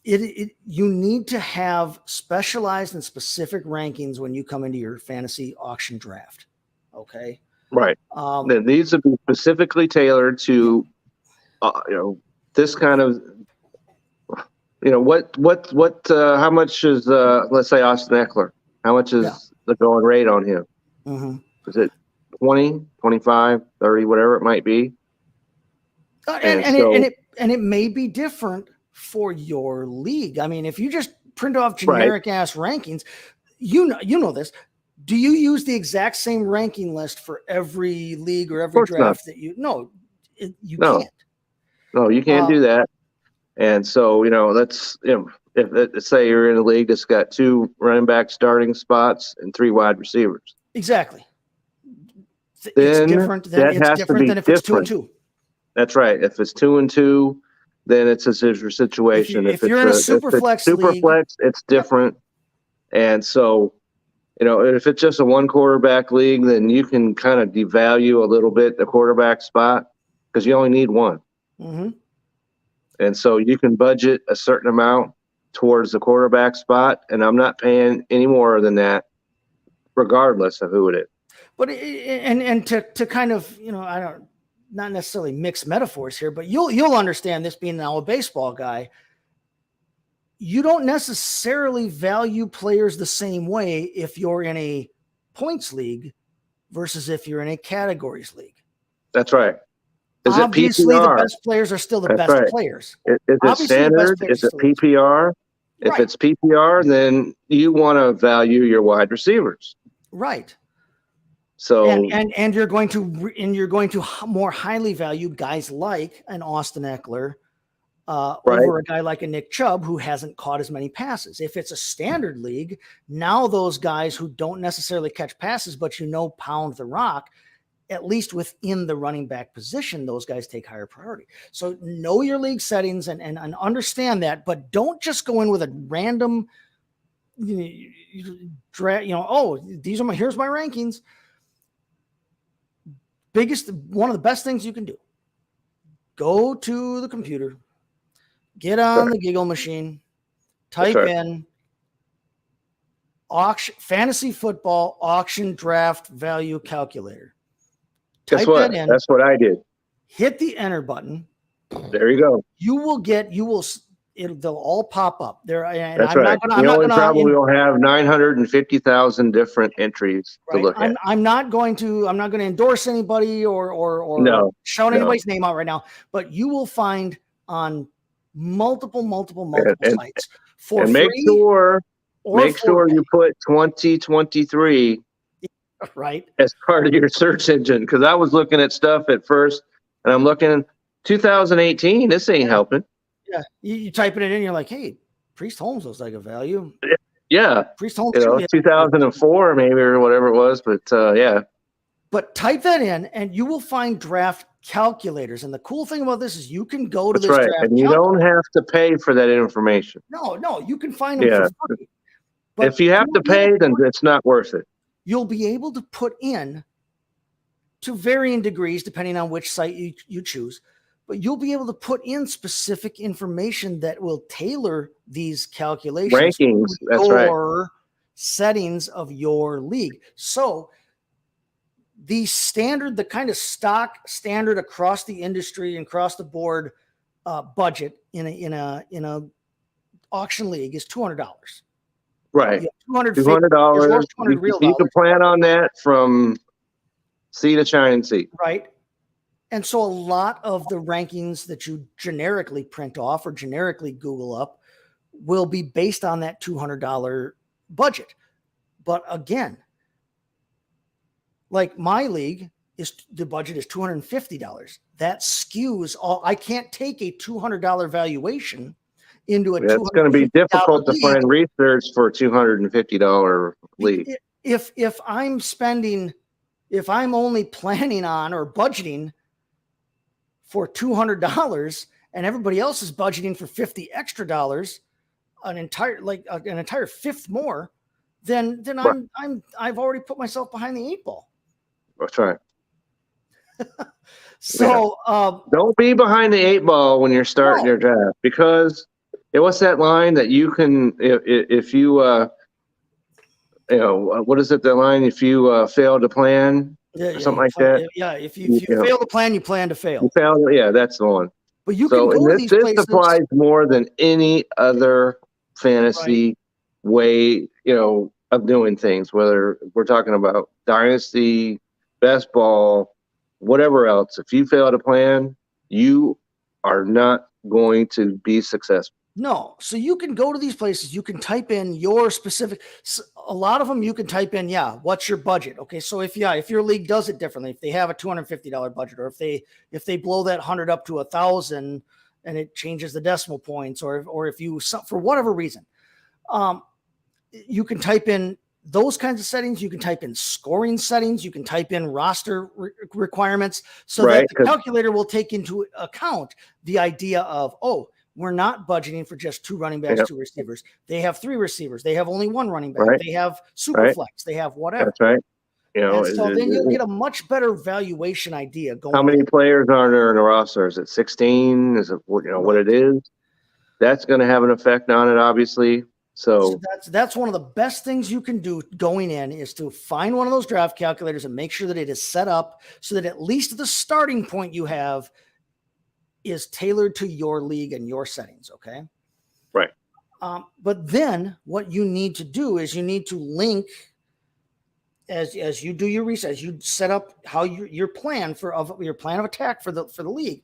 You need to have specialized and specific rankings when you come into your fantasy auction draft. Okay. Right. It needs to be specifically tailored to, this kind of, how much is, let's say Austin Eckler, how much is the going rate on him? Mm-hmm. Is it 20, 25, 30, whatever it might be? And it may be different for your league. I mean, if you just print off generic ass rankings, you know this. Do you use the exact same ranking list for every league or every draft that you? No, you can't. No, you can't do that. And so, let's if say you're in a league that's got 2 running back starting spots and 3 wide receivers. Exactly. It's different than if it's 2 and 2. That's right. If it's 2 and 2, then it's a situation. If you're in a super flex league, it's different. And so, if it's just a 1 quarterback league, then you can kind of devalue a little bit the quarterback spot because you only need 1. Mm-hmm. And so you can budget a certain amount towards the quarterback spot, and I'm not paying any more than that, regardless of who it is. But and to kind of, I don't, not necessarily mix metaphors here, but you'll understand this, being now a baseball guy. You don't necessarily value players the same way if you're in a points league versus if you're in a categories league. That's right. Is Obviously, it PPR? the best players are still the That's best right. players. Is it Obviously, the standard? best players Is it still the best. PPR? If Right. it's PPR, then you want to value your wide receivers. Right. So And you're going to more highly value guys like an Austin Eckler over a guy like a Nick Chubb who hasn't caught as many passes. If it's a standard league, now those guys who don't necessarily catch passes, but pound the rock, at least within the running back position, those guys take higher priority. So know your league settings and understand that, but don't just go in with a random here's my rankings. One of the best things you can do, go to the computer, get on the Giggle machine, type in auction fantasy football auction draft value calculator. guess what? That's what I did. Hit the enter button. There you go. They'll all pop up there. And That's I'm right. not going to probably will have 950,000 different entries to look at. I'm not going to endorse anybody or shout anybody's name out right now, but you will find on multiple sites for and free. Make sure you put 2023 right as part of your search engine, because I was looking at stuff at first and I'm looking 2018. This ain't helping. Yeah, you typing it in, you're like, hey, Priest Holmes looks like a value. Yeah, Priest Holmes, 2004 maybe or whatever it was, but yeah. But type that in, and you will find draft calculators. And the cool thing about this is you can go to That's this right, draft. and you don't have to pay for that information. No, you can find them for free. But if you have to pay, then it's not worth it. You'll be able to put in, to varying degrees depending on which site you choose, but you'll be able to put in specific information that will tailor these calculations rankings. That's right. Your settings of your league. So the kind of stock standard across the industry and across the board budget in a auction league is $200. Right. $200. You can plan on that from sea to shining sea. Right. And so a lot of the rankings that you generically print off or generically Google up will be based on that $200 budget. But again, like my league, the budget is $250. That skews all. I can't take a $200 valuation into a. That's going to be difficult to find research for a $250 league. If I'm only planning on or budgeting for $200 and everybody else is budgeting for $50 extra, an entire fifth more, then right. I've already put myself behind the 8 ball. That's right. So don't be behind the 8 ball when you're starting your draft, because what's that line that you can, if you what is it, the line, if you fail to plan, something like that. Yeah, if you fail to plan, you plan to fail. That's the one. But you can go to these places. This applies more than any other fantasy way, of doing things, whether we're talking about dynasty, best ball, whatever else. If you fail to plan, you are not going to be successful. No. So you can go to these places. You can type in your specific. A lot of them you can type in. Yeah. What's your budget? Okay. So if your league does it differently, if they have a $250 budget, or if they blow that 100 up to 1,000 and it changes the decimal points, or if you, for whatever reason, you can type in those kinds of settings. You can type in scoring settings. You can type in roster requirements, so that the calculator will take into account the idea of, we're not budgeting for just 2 running backs, 2 receivers. They have 3 receivers. They have only 1 running back. They have super flex. They have whatever. That's right. So then you'll get a much better valuation idea going. How many players are there in a roster? Is it 16? Is it what it is? That's going to have an effect on it, obviously. So that's one of the best things you can do going in is to find one of those draft calculators and make sure that it is set up so that at least the starting point you have is tailored to your league and your settings. Okay. Right. But then what you need to do is you need to link as you do your research, you set up how your plan your plan of attack for the league.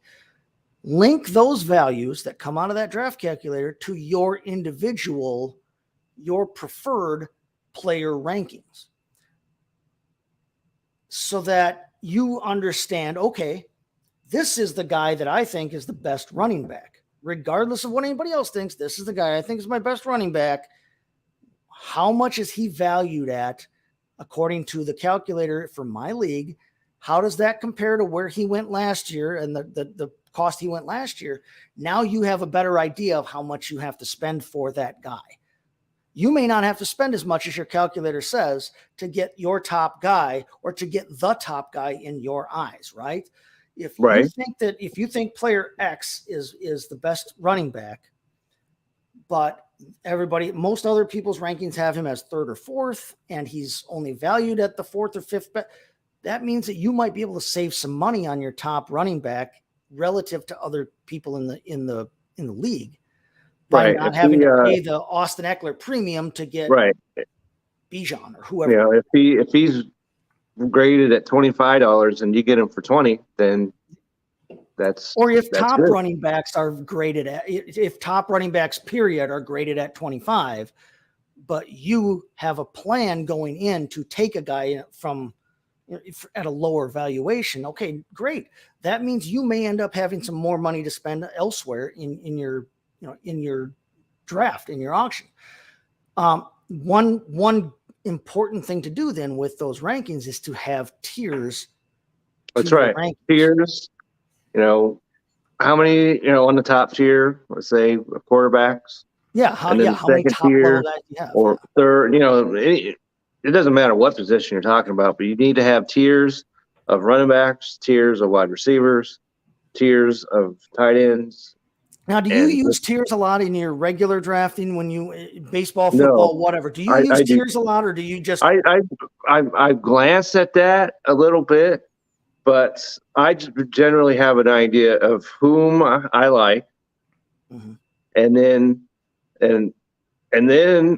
Link those values that come out of that draft calculator to your individual, your preferred player rankings, so that you understand, okay, this is the guy that I think is the best running back. Regardless of what anybody else thinks, this is the guy I think is my best running back. How much is he valued at according to the calculator for my league? How does that compare to where he went last year and the cost he went last year? Now you have a better idea of how much you have to spend for that guy. You may not have to spend as much as your calculator says to get your top guy or to get the top guy in your eyes, right? If you think player X is the best running back, but most other people's rankings have him as third or fourth, and he's only valued at the fourth or fifth, that means that you might be able to save some money on your top running back relative to other people in the league by not having to pay the Austin Eckler premium to get Bijan or whoever. You know, if he's graded at $25 and you get him for 20, then that's top good. Running backs are graded at, if top running backs period are graded at 25, but you have a plan going in to take a guy from at a lower valuation. Okay, great. That means you may end up having some more money to spend elsewhere in your draft, in your auction. One important thing to do then with those rankings is to have tiers. That's right. Tiers, how many, on the top tier, let's say quarterbacks. Yeah. How many top level that you have? Or third, it doesn't matter what position you're talking about, but you need to have tiers of running backs, tiers of wide receivers, tiers of tight ends. Now, do you use tiers a lot in your regular drafting when you baseball, football, whatever? Do you use tiers a lot, or do you just? I glanced at that a little bit, but I generally have an idea of whom I like, and then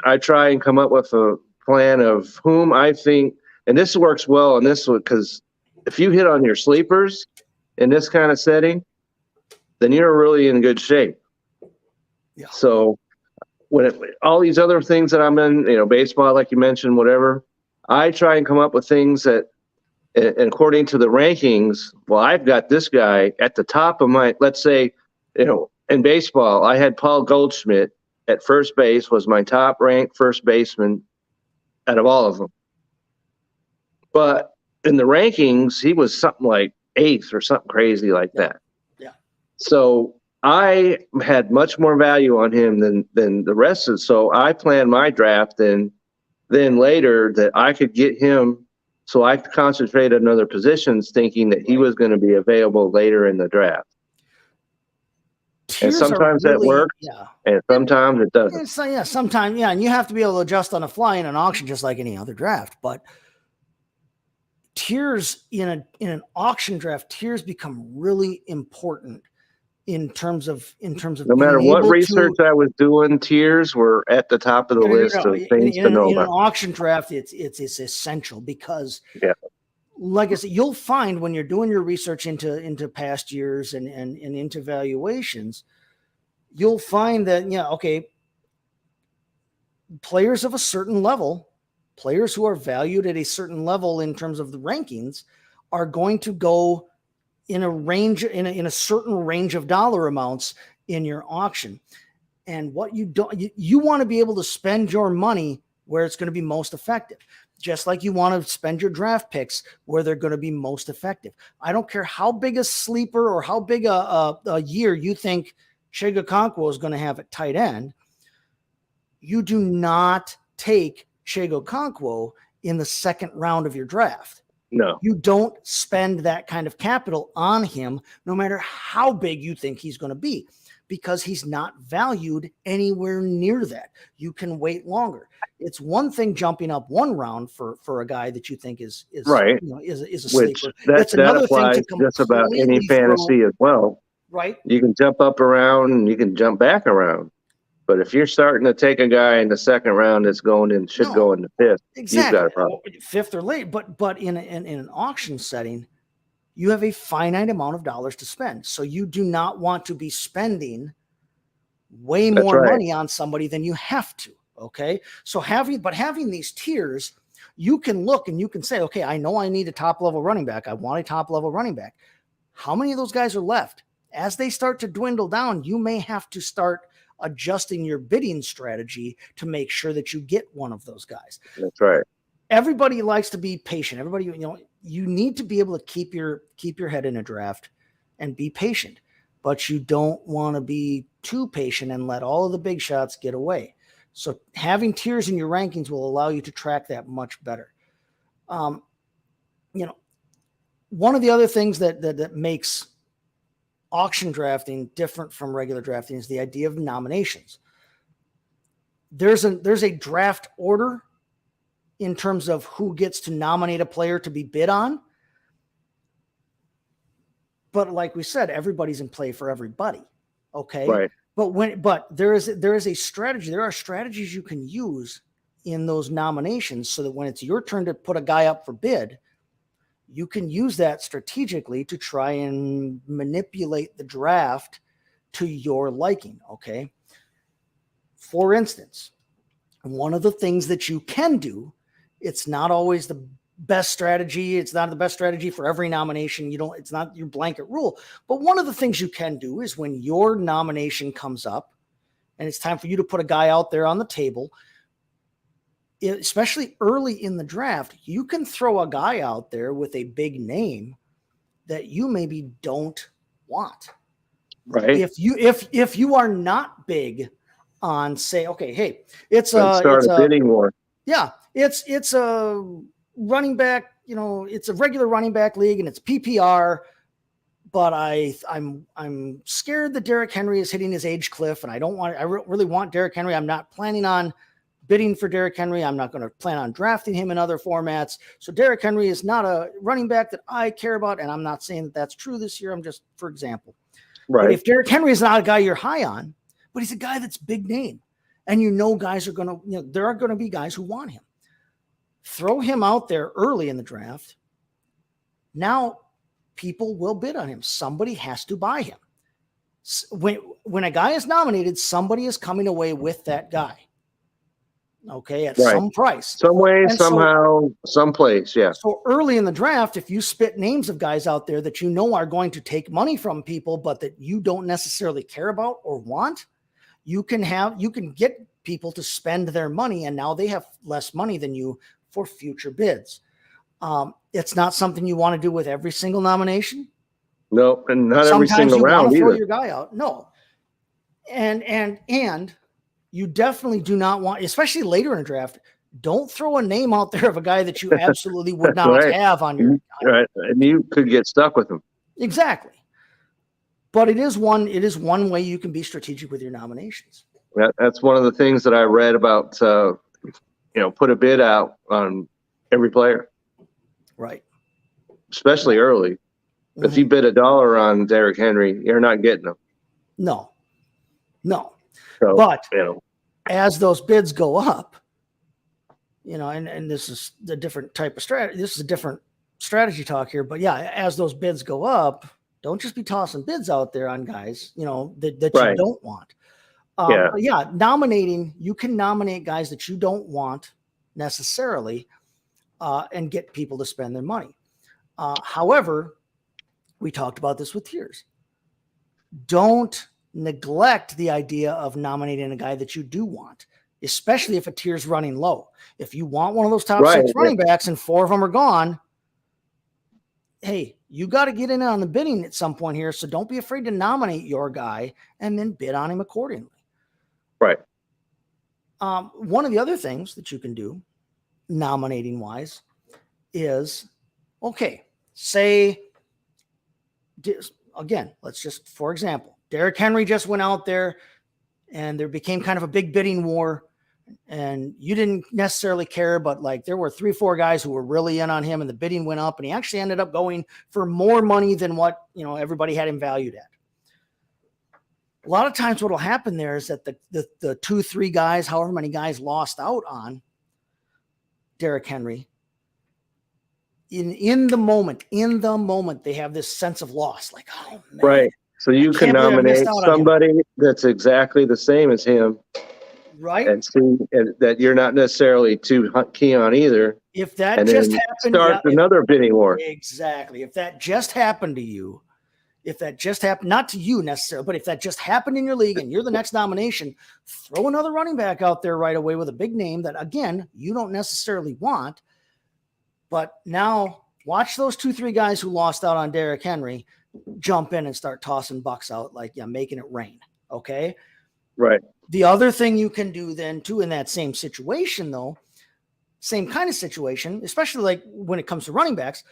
I try and come up with a plan of whom I think, and this works well in this one, because if you hit on your sleepers in this kind of setting, then you're really in good shape. Yeah. So all these other things that I'm in, baseball, like you mentioned, whatever, I try and come up with things that, and according to the rankings, well, I've got this guy at the top of my, let's say, in baseball, I had Paul Goldschmidt at first base, was my top ranked first baseman out of all of them. But in the rankings, he was something like 8th or something crazy like that. Yeah. So I had much more value on him than the rest of it. So I planned my draft, and then later that I could get him, so I could concentrate on other positions, thinking that he was going to be available later in the draft. Tiers and sometimes that works, and sometimes it doesn't. Sometimes, and you have to be able to adjust on the fly in an auction, just like any other draft. But tiers in an auction draft, tiers become really important in terms of no matter what research I was doing, tiers were at the top of the list of things to know about. In an auction draft, it's essential because, like I said, you'll find when you're doing your research into past years and into valuations, you'll find that, players of a certain level, players who are valued at a certain level in terms of the rankings, are going to go in a range, in a certain range of dollar amounts in your auction. And what you want to be able to spend your money where it's going to be most effective. Just like you want to spend your draft picks where they're going to be most effective. I don't care how big a sleeper or how big a year you think Chig Okonkwo is going to have at tight end. You do not take Chig Okonkwo in the second round of your draft. No. You don't spend that kind of capital on him, no matter how big you think he's going to be. because he's not valued anywhere near that. You can wait longer. It's one thing jumping up one round for a guy that you think is Right. is a Which sleeper. that It's another thing applies to just about any completely fantasy as well. right. You can jump up around and you can jump back around. But if you're starting to take a guy in the second round that's going in, should No. go in the fifth, Exactly. you've got a problem. Fifth or late, but in an auction setting, you have a finite amount of dollars to spend. So you do not want to be spending way That's more right. money on somebody than you have to. Okay. So having these tiers, you can look and you can say, okay, I know I need a top level running back. I want a top level running back. How many of those guys are left? As they start to dwindle down, you may have to start adjusting your bidding strategy to make sure that you get one of those guys. That's right. Everybody likes to be patient. Everybody, you need to be able to keep your head in a draft and be patient, but you don't want to be too patient and let all of the big shots get away. So having tiers in your rankings will allow you to track that much better. One of the other things that makes auction drafting different from regular drafting is the idea of nominations. There's a draft order in terms of who gets to nominate a player to be bid on. But like we said, everybody's in play for everybody. Okay. Right. But there is a strategy. There are strategies you can use in those nominations so that when it's your turn to put a guy up for bid, you can use that strategically to try and manipulate the draft to your liking. Okay. For instance, one of the things that you can do, it's not always the best strategy. It's not the best strategy for every nomination. It's not your blanket rule, but one of the things you can do is when your nomination comes up and it's time for you to put a guy out there on the table, especially early in the draft, you can throw a guy out there with a big name that you maybe don't want. Right. If you are not big on, say, okay, hey, it's a bidding war. Yeah, it's a running back, it's a regular running back league and it's PPR, but I'm scared that Derrick Henry is hitting his age cliff and I really want Derrick Henry. I'm not planning on bidding for Derrick Henry. I'm not going to plan on drafting him in other formats. So Derrick Henry is not a running back that I care about. And I'm not saying that that's true this year. I'm just, for example, Right. But if Derrick Henry is not a guy you're high on, but he's a guy that's big name and guys are going to, there are going to be guys who want him. Throw him out there early in the draft. Now people will bid on him. Somebody has to buy him. When a guy is nominated, somebody is coming away with that guy. Okay, at some price. Some way, And somehow, someplace, yeah. So early in the draft, if you spit names of guys out there that are going to take money from people, but that you don't necessarily care about or want, you can get people to spend their money, and now they have less money than you for future bids. It's not something you want to do with every single nomination. No, and not every Sometimes single you round want to throw either. your guy out. No. And you definitely do not want, especially later in a draft, don't throw a name out there of a guy that you absolutely would not Right. have on your. Right, and you could get stuck with them. Exactly. But it is one way you can be strategic with your nominations. That's one of the things that I read about, put a bid out on every player, Right. especially early. Mhm. If you bid $1 on Derrick Henry, you're not getting him. No. So, But as those bids go up, and this is a different type of strategy. This is a different strategy talk here, but yeah, as those bids go up, don't just be tossing bids out there on guys, that Right. you don't want. But yeah, you can nominate guys that you don't want necessarily, and get people to spend their money. However, we talked about this with tiers. Don't neglect the idea of nominating a guy that you do want, especially if a tier's running low. If you want one of those top 6 running backs and 4 of them are gone, hey, you got to get in on the bidding at some point here. So don't be afraid to nominate your guy and then bid on him accordingly. Right. One of the other things that you can do nominating wise is, okay, say, again, for example, Derrick Henry just went out there and there became kind of a big bidding war, and you didn't necessarily care, but like there were 3-4 guys who were really in on him, and the bidding went up, and he actually ended up going for more money than what, everybody had him valued at. A lot of times what will happen there is that the 2-3 guys, however many guys lost out on Derrick Henry, in the moment, they have this sense of loss. Like, oh, man. Right. So you can nominate somebody that's exactly the same as him. Right. And see that you're not necessarily too keen on either. If that just happened, start another bidding war. Exactly. If that just happened to you, not to you necessarily, but if that just happened in your league and you're the next nomination, throw another running back out there right away with a big name that, again, you don't necessarily want. But now watch those 2-3 guys who lost out on Derrick Henry jump in and start tossing bucks out, like, making it rain. Okay. Right. The other thing you can do then too, in that same situation though, same kind of situation, especially like when it comes to running backs,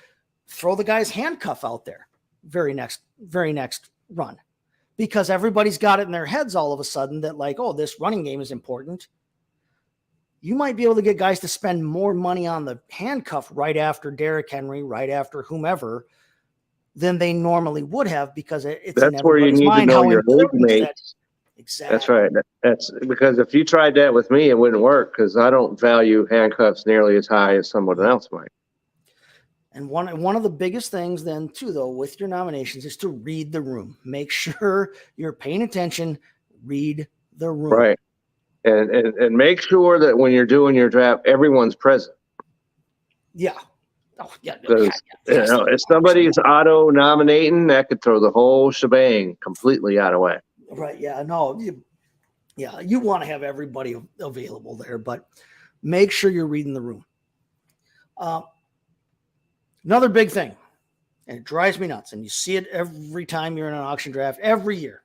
throw the guy's handcuff out there very next run, because everybody's got it in their heads all of a sudden that like, oh, this running game is important. You might be able to get guys to spend more money on the handcuff right after Derrick Henry, right after whomever, than they normally would have, because it's that's where you need to know your league mates. Exactly. That's right. That's because if you tried that with me, it wouldn't work, because I don't value handcuffs nearly as high as someone else might. And one of the biggest things then too, though, with your nominations is to read the room. Make sure you're paying attention. Read the room. Right. And make sure that when you're doing your draft, everyone's present. Yeah. Oh, yeah. If somebody's auto nominating, that could throw the whole shebang completely out of whack. Right. Yeah. No. You want to have everybody available there, but make sure you're reading the room. Another big thing, and it drives me nuts, and you see it every time you're in an auction draft, every year.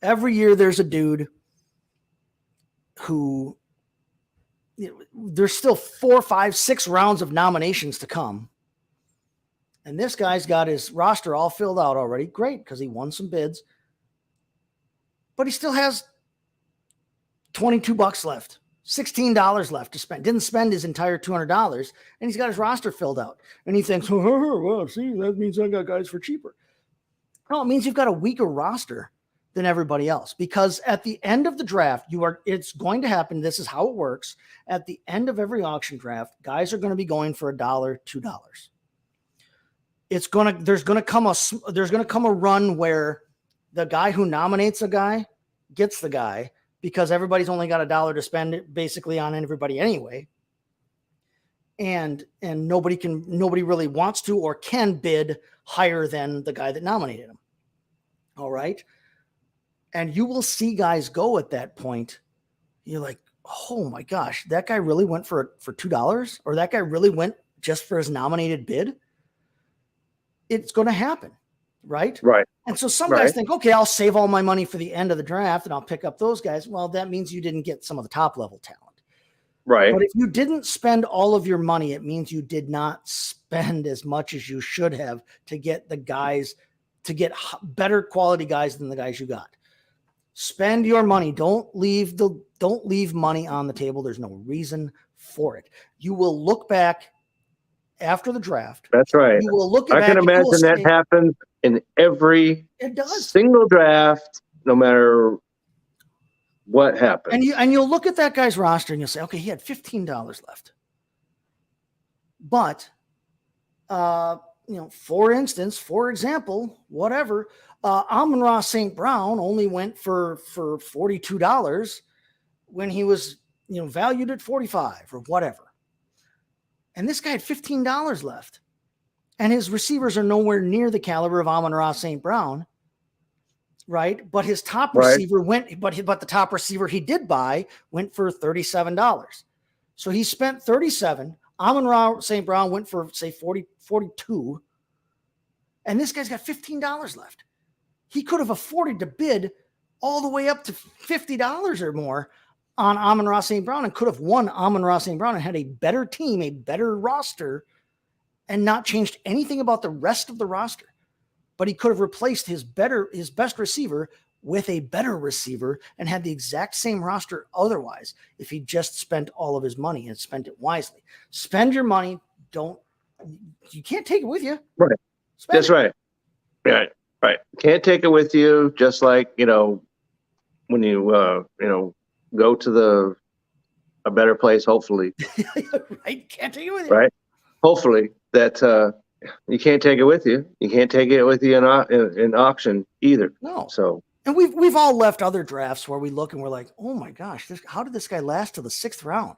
Every year there's a dude who, there's still 4, 5, 6 rounds of nominations to come. And this guy's got his roster all filled out already. Great, because he won some bids. But he still has $22 left, $16 left to spend. Didn't spend his entire $200, and he's got his roster filled out. And he thinks, well, see, that means I got guys for cheaper. No, it means you've got a weaker roster than everybody else, because at the end of the draft, it's going to happen. This is how it works. At the end of every auction draft, guys are going to be going for $1, $2. There's going to come a run where the guy who nominates a guy gets the guy, because everybody's only got $1 to spend basically on everybody anyway. And nobody really wants to or can bid higher than the guy that nominated him. All right. And you will see guys go at that point. You're like, oh my gosh, that guy really went for $2, or that guy really went just for his nominated bid. It's going to happen. Right. Right. And so some guys think, okay, I'll save all my money for the end of the draft and I'll pick up those guys. Well, that means you didn't get some of the top level talent. Right. But if you didn't spend all of your money, it means you did not spend as much as you should have to get the guys, to get better quality guys than the guys you got. Spend your money. Don't leave money on the table. There's no reason for it. You will look back after the draft. That's right. You will look back. I can imagine that happens in every single draft, no matter what happens. And you'll look at that guy's roster and you'll say, okay, he had $15 left. But, for example, whatever, Amon-Ra St. Brown only went for $42 when he was, valued at $45 or whatever. And this guy had $15 left. And his receivers are nowhere near the caliber of Amon-Ra St. Brown, right? But his top receiver but the top receiver he did buy went for $37. So he spent $37. Amon-Ra St. Brown went for, say, $42. And this guy's got $15 left. He could have afforded to bid all the way up to $50 or more on Amon-Ra St. Brown and could have won Amon-Ra St. Brown and had a better team, a better roster, and not changed anything about the rest of the roster. but he could have replaced his best receiver with a better receiver and had the exact same roster otherwise if he just spent all of his money and spent it wisely. Spend your money. You can't take it with you. Right. Spend That's it. right. Right. Can't take it with you. Just like, when you, go to a better place, hopefully, Right. Can't take it with you. right? Hopefully that, you can't take it with you. You can't take it with you in auction either. No. So, And we've all left other drafts where we look and we're like, oh my gosh, how did this guy last to the 6th round?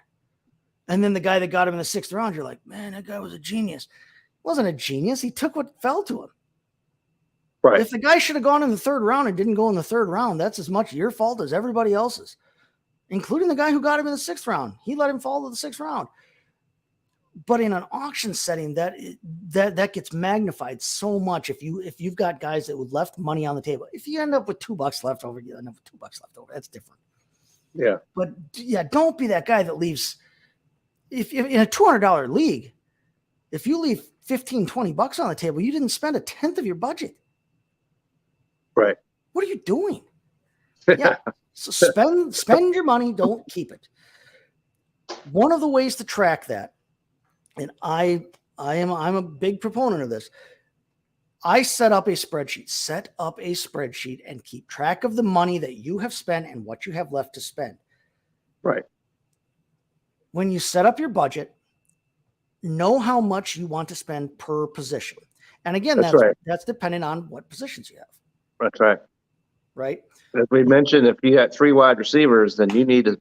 And then the guy that got him in the 6th round, you're like, man, that guy was a genius. He wasn't a genius. He took what fell to him. right. If the guy should have gone in the 3rd round and didn't go in the 3rd round, that's as much your fault as everybody else's, including the guy who got him in the 6th round. He let him fall to the 6th round. But in an auction setting, that gets magnified so much. If you've got guys that would left money on the table, if you end up with $2 left over, you end up with $2 left over. That's different. Yeah. But yeah, don't be that guy that leaves. If in a $200 league, if you leave $15-$20 on the table, you didn't spend 1/10 of your budget. Right. What are you doing? Yeah. So spend your money. Don't keep it. One of the ways to track that, and I'm a big proponent of this. I set up a spreadsheet. Set up a spreadsheet and keep track of the money that you have spent and what you have left to spend. Right. When you set up your budget, know how much you want to spend per position. And again, That's right. that's dependent on what positions you have. That's right. Right. As we mentioned, if you got 3 wide receivers, then you need to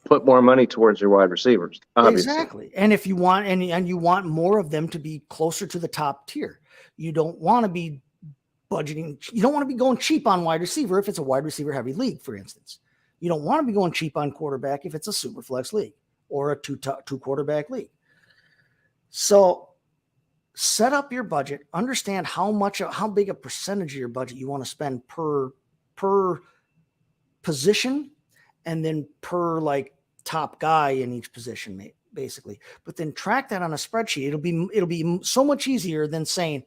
put more money towards your wide receivers. Obviously. Exactly. And if you want, and you want more of them to be closer to the top tier, you don't want to be budgeting. You don't want to be going cheap on wide receiver if it's a wide receiver heavy league, for instance. You don't want to be going cheap on quarterback if it's a super flex league or a two quarterback league. So set up your budget, understand how big a percentage of your budget you want to spend per position, and then per top guy in each position, basically. But then track that on a spreadsheet. It'll be so much easier than saying,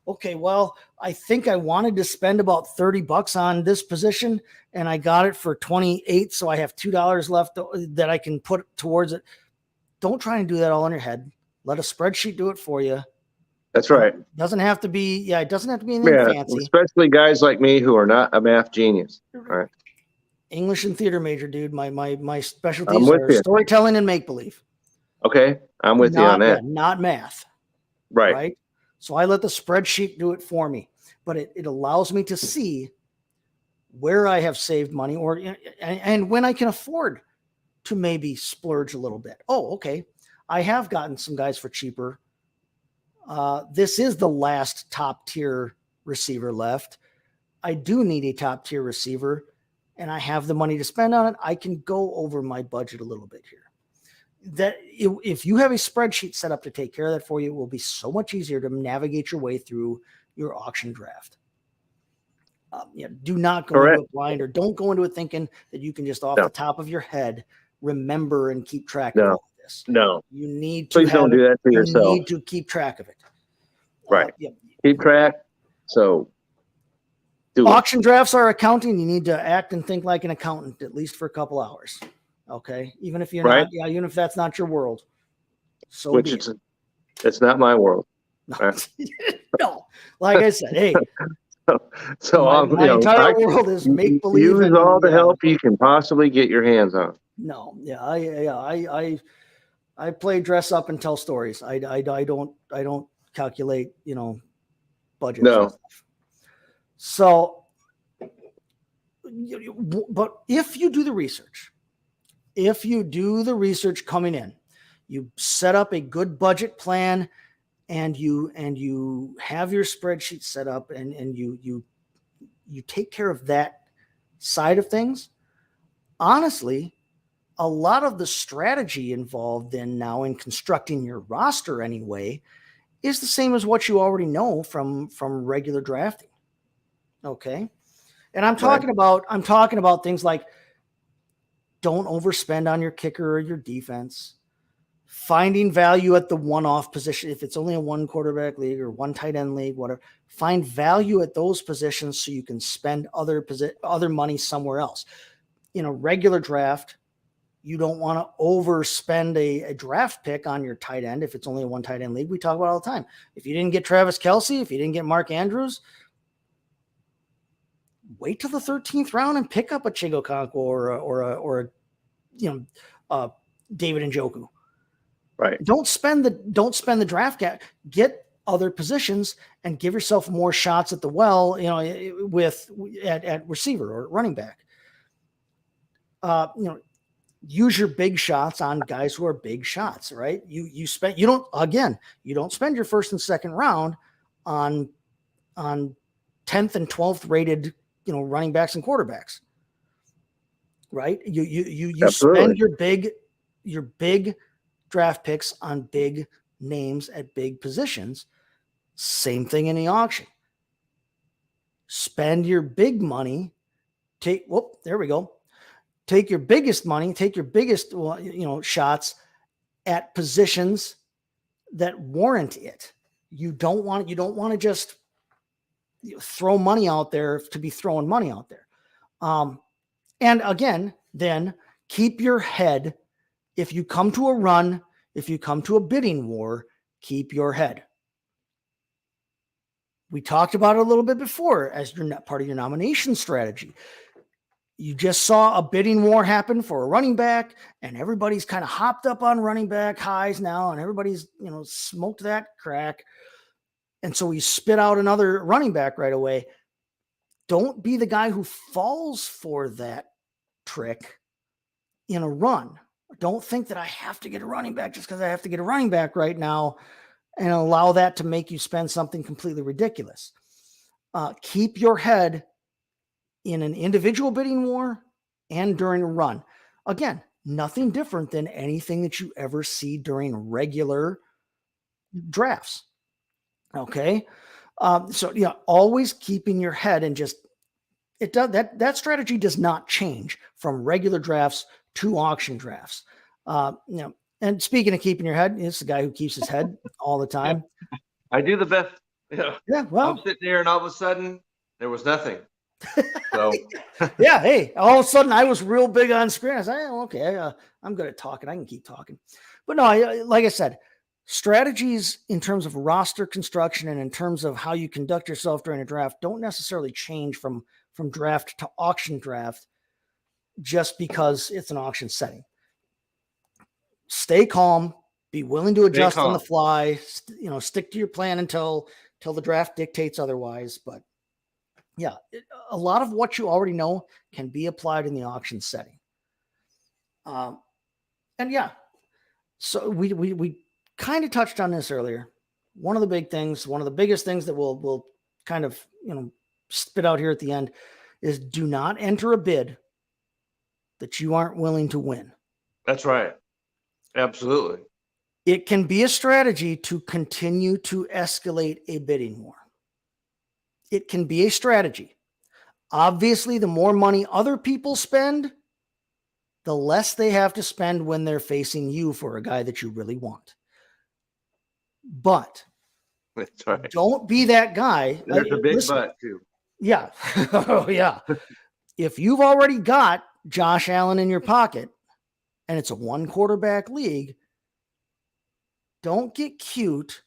okay, well, I think I wanted to spend about $30 on this position and I got it for 28. So I have $2 left that I can put towards it. Don't try and do that all in your head. Let a spreadsheet do it for you. That's right. It doesn't have to be anything fancy. Especially guys like me who are not a math genius. All right. English and theater major, dude. My specialties I'm with are you. storytelling and make believe. Okay. I'm with you on that. Not math. Right. So I let the spreadsheet do it for me, but it allows me to see where I have saved money and when I can afford to maybe splurge a little bit. Oh, okay. I have gotten some guys for cheaper. This is the last top tier receiver left. I do need a top tier receiver and I have the money to spend on it. I can go over my budget a little bit here. If you have a spreadsheet set up to take care of that for you, it will be so much easier to navigate your way through your auction draft. Do not go into it blind, or don't go into it thinking that you can just off the top of your head remember and keep track of all of this. No. You need to. Please don't do that to yourself. You need to keep track of it. Right. Keep track. So auction drafts are accounting. You need to act and think like an accountant, at least for a couple hours. Okay. Even if you're not, even if that's not your world. So it's not my world. No. Right? No. Like I said, hey. So my entire world is make believe. Use all the help you can possibly get your hands on. No. Yeah. I play dress up and tell stories. I don't calculate, budgets. No. So, but if you do the research, coming in, you set up a good budget plan and you have your spreadsheet set up and you take care of that side of things. Honestly, a lot of the strategy involved in constructing your roster anyway is the same as what you already know from regular drafting. Okay. And I'm talking about things like don't overspend on your kicker or your defense. finding value at the one-off position. If it's only a one quarterback league or one tight end league, whatever, find value at those positions so you can spend other money somewhere else. In a regular draft, you don't want to overspend a draft pick on your tight end if it's only a one tight end league. We talk about it all the time. If you didn't get Travis Kelce, if you didn't get Mark Andrews, wait till the 13th round and pick up a Chigo Okonkwo or a David Njoku. Right. Don't spend the draft cap. Get other positions and give yourself more shots at the well, at receiver or running back. Use your big shots on guys who are big shots, right? You don't spend your first and second round on 10th and 12th rated, running backs and quarterbacks, right? You spend your big draft picks on big names at big positions. Same thing in the auction. Spend your big money. Take your biggest money, take your biggest, shots at positions that warrant it. You don't want to just throw money out there to be throwing money out there. And again, then keep your head. If you come to a run, if you come to a bidding war, keep your head. We talked about it a little bit before as your part of your nomination strategy. You just saw a bidding war happen for a running back, and everybody's kind of hopped up on running back highs now, and everybody's, smoked that crack. And so we spit out another running back right away. Don't be the guy who falls for that trick in a run. Don't think that I have to get a running back just because I have to get a running back right now and allow that to make you spend something completely ridiculous. Keep your head in an individual bidding war and during a run. Again, nothing different than anything that you ever see during regular drafts. Okay. Always keeping your head and that strategy does not change from regular drafts to auction drafts. And speaking of keeping your head, it's the guy who keeps his head all the time. I do the best. Yeah. Well, I'm sitting there and all of a sudden there was nothing. So yeah. Hey, all of a sudden I was real big on screen. I said, okay, I'm good at talking. I can keep talking. But no, like I said, strategies in terms of roster construction and in terms of how you conduct yourself during a draft don't necessarily change from draft to auction draft just because it's an auction setting. Stay calm, be willing to adjust on the fly, stick to your plan until the draft dictates otherwise. But yeah, a lot of what you already know can be applied in the auction setting. And yeah, so we kind of touched on this earlier. One of the biggest things that we'll kind of, spit out here at the end is do not enter a bid that you aren't willing to win. that's right. Absolutely. It can be a strategy to continue to escalate a bidding war. It can be a strategy. Obviously, the more money other people spend, the less they have to spend when they're facing you for a guy that you really want. But That's right. don't be that guy. There's a big Listen, but too. Yeah. Oh, yeah. If you've already got Josh Allen in your pocket and it's a one quarterback league, don't get cute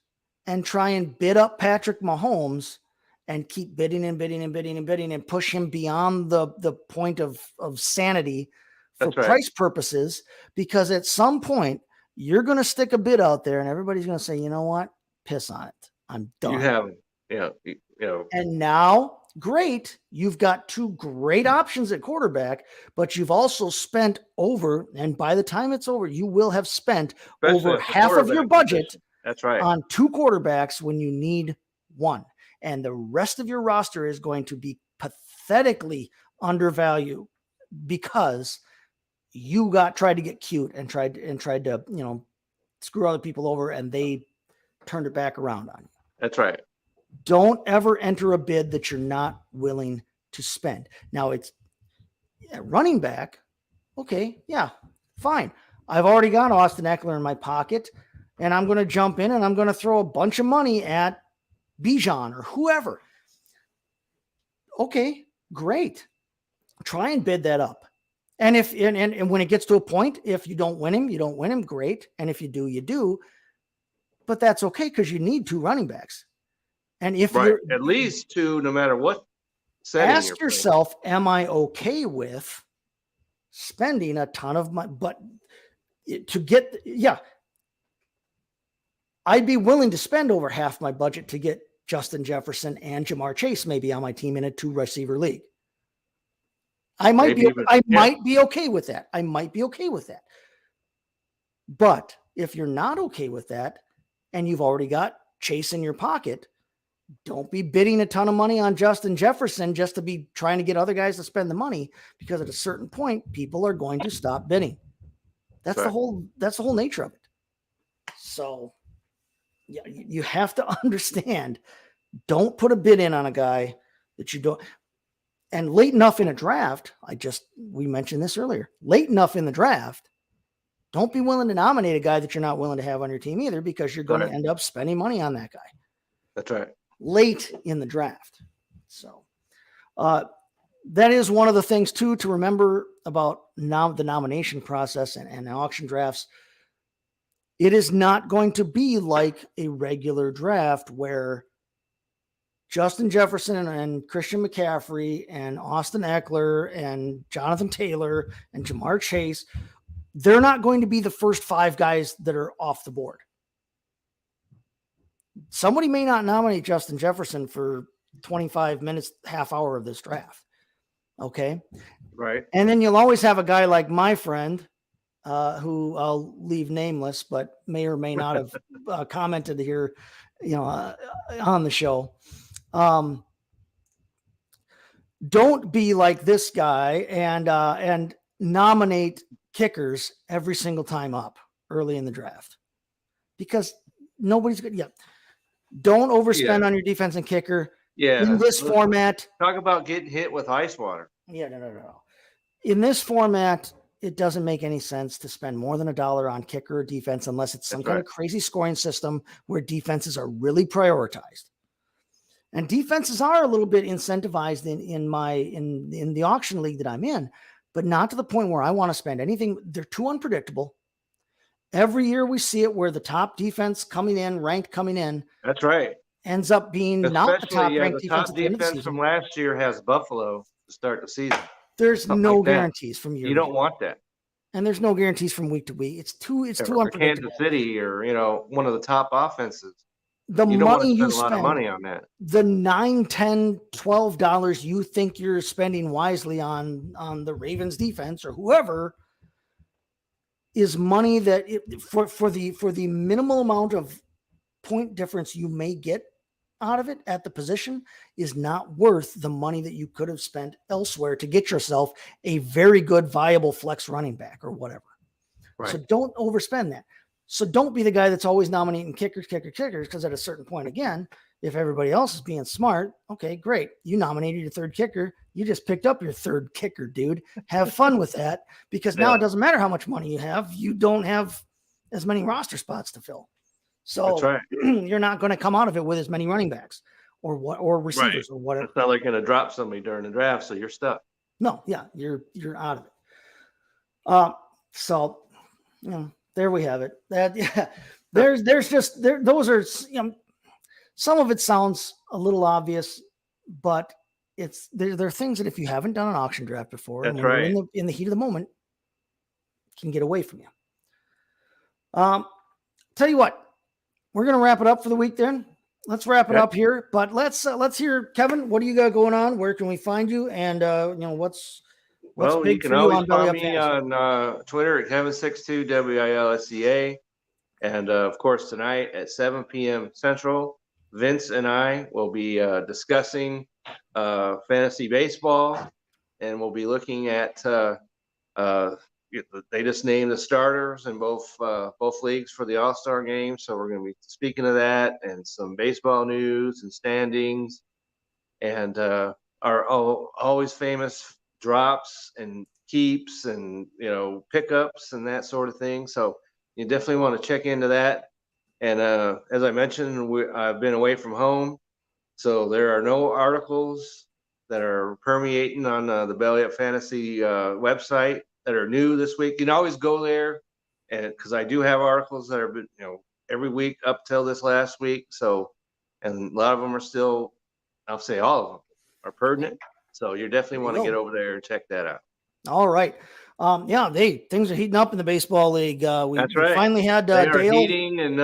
and try and bid up Patrick Mahomes and keep bidding and bidding and bidding and bidding and push him beyond the point of sanity for That's right. price purposes, because at some point you're going to stick a bid out there and everybody's going to say, you know what? Piss on it. I'm done. You have, And now, great, you've got two great options at quarterback, but you've also spent over, and by the time it's over, you will have spent especially over at the half of your quarterback budget position. That's right. on two quarterbacks when you need one. And the rest of your roster is going to be pathetically undervalued because you tried to get cute and tried to, screw other people over, and they turned it back around on you. That's right. Don't ever enter a bid that you're not willing to spend. Now, it's running back. Okay, yeah, fine. I've already got Austin Eckler in my pocket, and I'm going to jump in and I'm going to throw a bunch of money at Bijan or whoever. Okay, great. Try and bid that up. And if and when it gets to a point, if you don't win him, you don't win him, great. And if you do, you do. But that's okay because you need 2 running backs. And if you're at least 2, no matter what setting you're ask yourself, am I okay with spending a ton of money? But to get, I'd be willing to spend over half my budget to get Justin Jefferson and Jamar Chase maybe on my team in a 2-receiver league. I might be okay with that. I might be okay with that. But if you're not okay with that and you've already got Chase in your pocket, don't be bidding a ton of money on Justin Jefferson just to be trying to get other guys to spend the money, because at a certain point, people are going to stop bidding. That's the whole nature of it. So yeah, you have to understand, don't put a bid in on a guy that you don't. And late enough in a draft, we mentioned this earlier, late enough in the draft, don't be willing to nominate a guy that you're not willing to have on your team either, because you're going to end up spending money on that guy. That's right. Late in the draft. So that is one of the things too to remember about the nomination process and auction drafts. It is not going to be like a regular draft where Justin Jefferson and Christian McCaffrey and Austin Eckler and Jonathan Taylor and Jamar Chase, they're not going to be the first 5 guys that are off the board. Somebody may not nominate Justin Jefferson for 25 minutes, half hour of this draft. Okay. Right. And then you'll always have a guy like my friend, who I'll leave nameless, but may or may not have commented here, on the show. Don't be like this guy and nominate kickers every single time up early in the draft, because nobody's good. Yeah. Don't overspend on your defense and kicker in this format. Talk about getting hit with ice water. Yeah, no. In this format, it doesn't make any sense to spend more than $1 on kicker or defense unless it's some kind of crazy scoring system where defenses are really prioritized. And defenses are a little bit incentivized in the auction league that I'm in, but not to the point where I want to spend anything. They're too unpredictable. Every year we see it where the top defense ranked coming in. That's right. Ends up being not the top ranked defense. The top defense from last year has Buffalo to start the season. There's no guarantees from year. You don't want that. And there's no guarantees from week to week. It's too unpredictable. Kansas City or one of the top offenses. The money you spend, a lot of money on that. The $9, $10, $12 you think you're spending wisely on the Ravens defense or whoever is money that for the minimal amount of point difference you may get out of it at the position is not worth the money that you could have spent elsewhere to get yourself a very good, viable flex running back or whatever. Right. So don't overspend that. So don't be the guy that's always nominating kickers, because at a certain point, again, if everybody else is being smart, okay, great. You nominated your 3rd kicker. You just picked up your 3rd kicker, dude. Have fun with that, because now it doesn't matter how much money you have. You don't have as many roster spots to fill. So you're not going to come out of it with as many running backs or receivers or whatever. It's not like going to drop somebody during the draft, so you're stuck. No, yeah, you're out of it. So, there we have it. Those are, some of it sounds a little obvious, but there are things that if you haven't done an auction draft before, that's right, in the heat of the moment, can get away from you. Tell you what, we're going to wrap it up for the week then. Let's wrap it up here, but let's hear, Kevin, what do you got going on? Where can we find you? And, what's big you can for you always on Belly find Up me Fantasy? on Twitter at Kevin62 WILSCA. And of course, tonight at 7 p.m. Central, Vince and I will be discussing fantasy baseball, and we'll be looking at they just named the starters in both leagues for the All-Star game. So we're going to be speaking of that and some baseball news and standings and our always famous drops and keeps and, pickups and that sort of thing. So you definitely want to check into that. And as I mentioned, I've been away from home, so there are no articles that are permeating on the Belly Up Fantasy website that are new this week. You can always go there, and because I do have articles that are, every week up till this last week. So, and a lot of them are still, I'll say all of them are pertinent. So you definitely want to get over there and check that out. All right. Things are heating up in the baseball league. We finally had they are Dale heating, and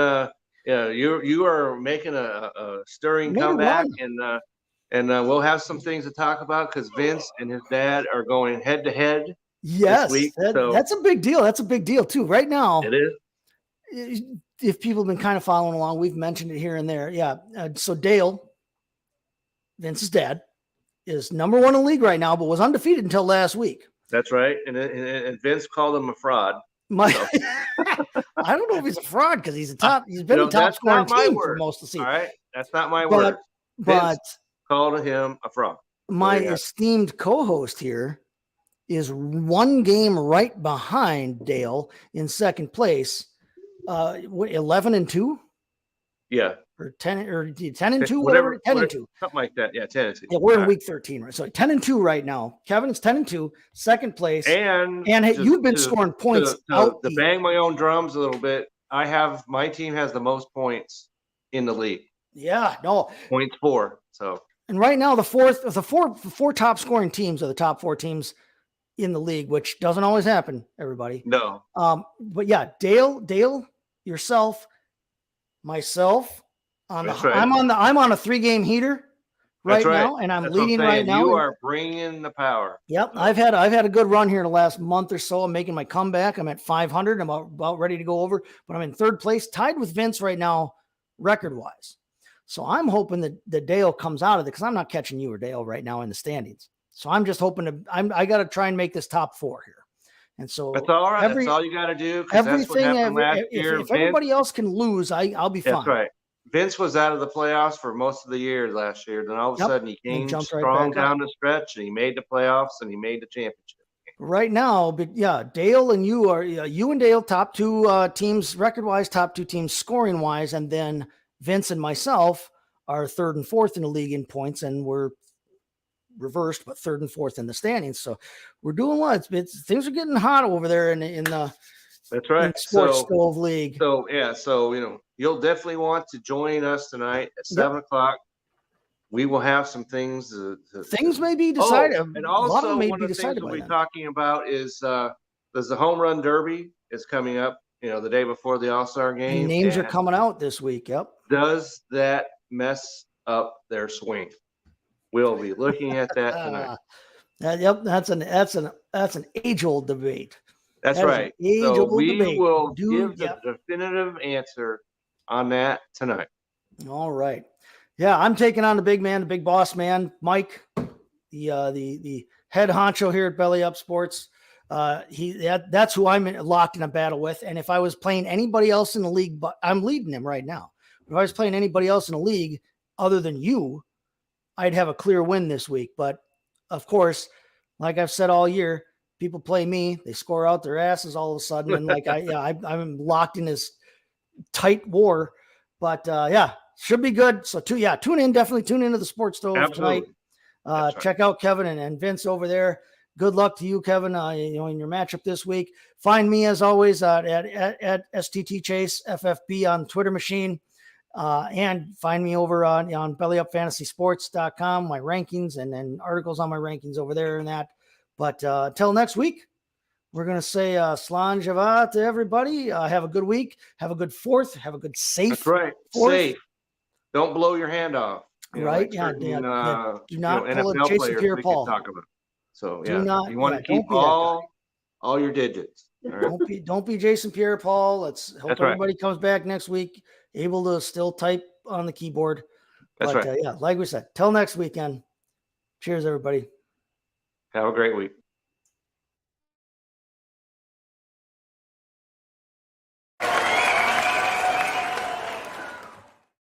you are making a stirring comeback, and we'll have some things to talk about because Vince and his dad are going head to head. Yes, this week, that's a big deal. That's a big deal too. Right now, it is. If people have been kind of following along, we've mentioned it here and there. Yeah. So Dale, Vince's dad, is number 1 in the league right now, but was undefeated until last week. That's right. And Vince called him a fraud. I don't know if he's a fraud because he's been a top scoring team for most of the season. All right. That's not my word. But Vince called him a fraud. My esteemed co-host here is 1 game right behind Dale in second place. 11-2. Yeah. Or 10-2, whatever. 10-2. Something like that. Yeah, 10-2. Yeah, we're in week 13, right? So 10-2 right now. Kevin's 10-2, second place. And you've been scoring points to bang my own drums a little bit. My team has the most points in the league. Yeah, no. Points 4. So and right now the four top scoring teams are the top 4 teams in the league, which doesn't always happen, everybody. No. But yeah, Dale, yourself, myself, I'm on a 3-game heater right now, and I'm leading right now. You are bringing the power. Yep, I've had a good run here in the last month or so. I'm making my comeback. I'm at 500. I'm about ready to go over, but I'm in third place, tied with Vince right now, record wise. So I'm hoping that Dale comes out of it because I'm not catching you or Dale right now in the standings. So I'm just hoping I got to try and make this top 4 here. And so that's all right. That's all you got to do. Everything. If everybody else can lose, I'll be fine. That's right. Vince was out of the playoffs for most of the year last year. Then all of a sudden he came strong down the stretch and he made the playoffs and he made the championship. Right now, but yeah, Dale and you and Dale top 2 teams record wise, top 2 teams scoring wise, and then Vince and myself are 3rd and 4th in the league in points, and we're reversed, but 3rd and 4th in the standings. So we're doing well. Things are getting hot over there in the that's right. in the Sports Stove League. So yeah, you'll definitely want to join us tonight at 7 o'clock. We will have some things. Things may be decided. And also, one of the things we'll be talking about is the Home Run Derby is coming up. The day before the All-Star game. And names are coming out this week. Yep. Does that mess up their swing? We'll be looking at that tonight. That's an age-old debate. That's right. So we will give the definitive answer on that tonight. All right. Yeah, I'm taking on the big man, the big boss man, Mike, the head honcho here at Belly Up Sports. That's who I'm locked in a battle with. And if I was playing anybody else in the league, but I'm leading him right now. If I was playing anybody else in the league other than you, I'd have a clear win this week. But of course, like I've said all year, people play me, they score out their asses all of a sudden. And I'm locked in this tight war, but should be good. So definitely tune into the Sports Stove tonight. Check out Kevin and Vince over there. Good luck to you, Kevin, in your matchup this week. Find me, as always, at STT Chase FFB on Twitter machine. And find me over on bellyupfantasysports.com, my rankings, and then articles on my rankings over there and that. But until next week, we're going to say Slan Java to everybody. Have a good week. Have a good 4th. Have a good safe. That's right. 4th. Safe. Don't blow your hand off. Right. Do not pull a Jason Pierre-Paul. Talk about. So you want to keep all your digits. All right? Don't be Jason Pierre-Paul. Let's hope everybody comes back next week, able to still type on the keyboard. That's right. Like we said, till next weekend. Cheers, everybody. Have a great week.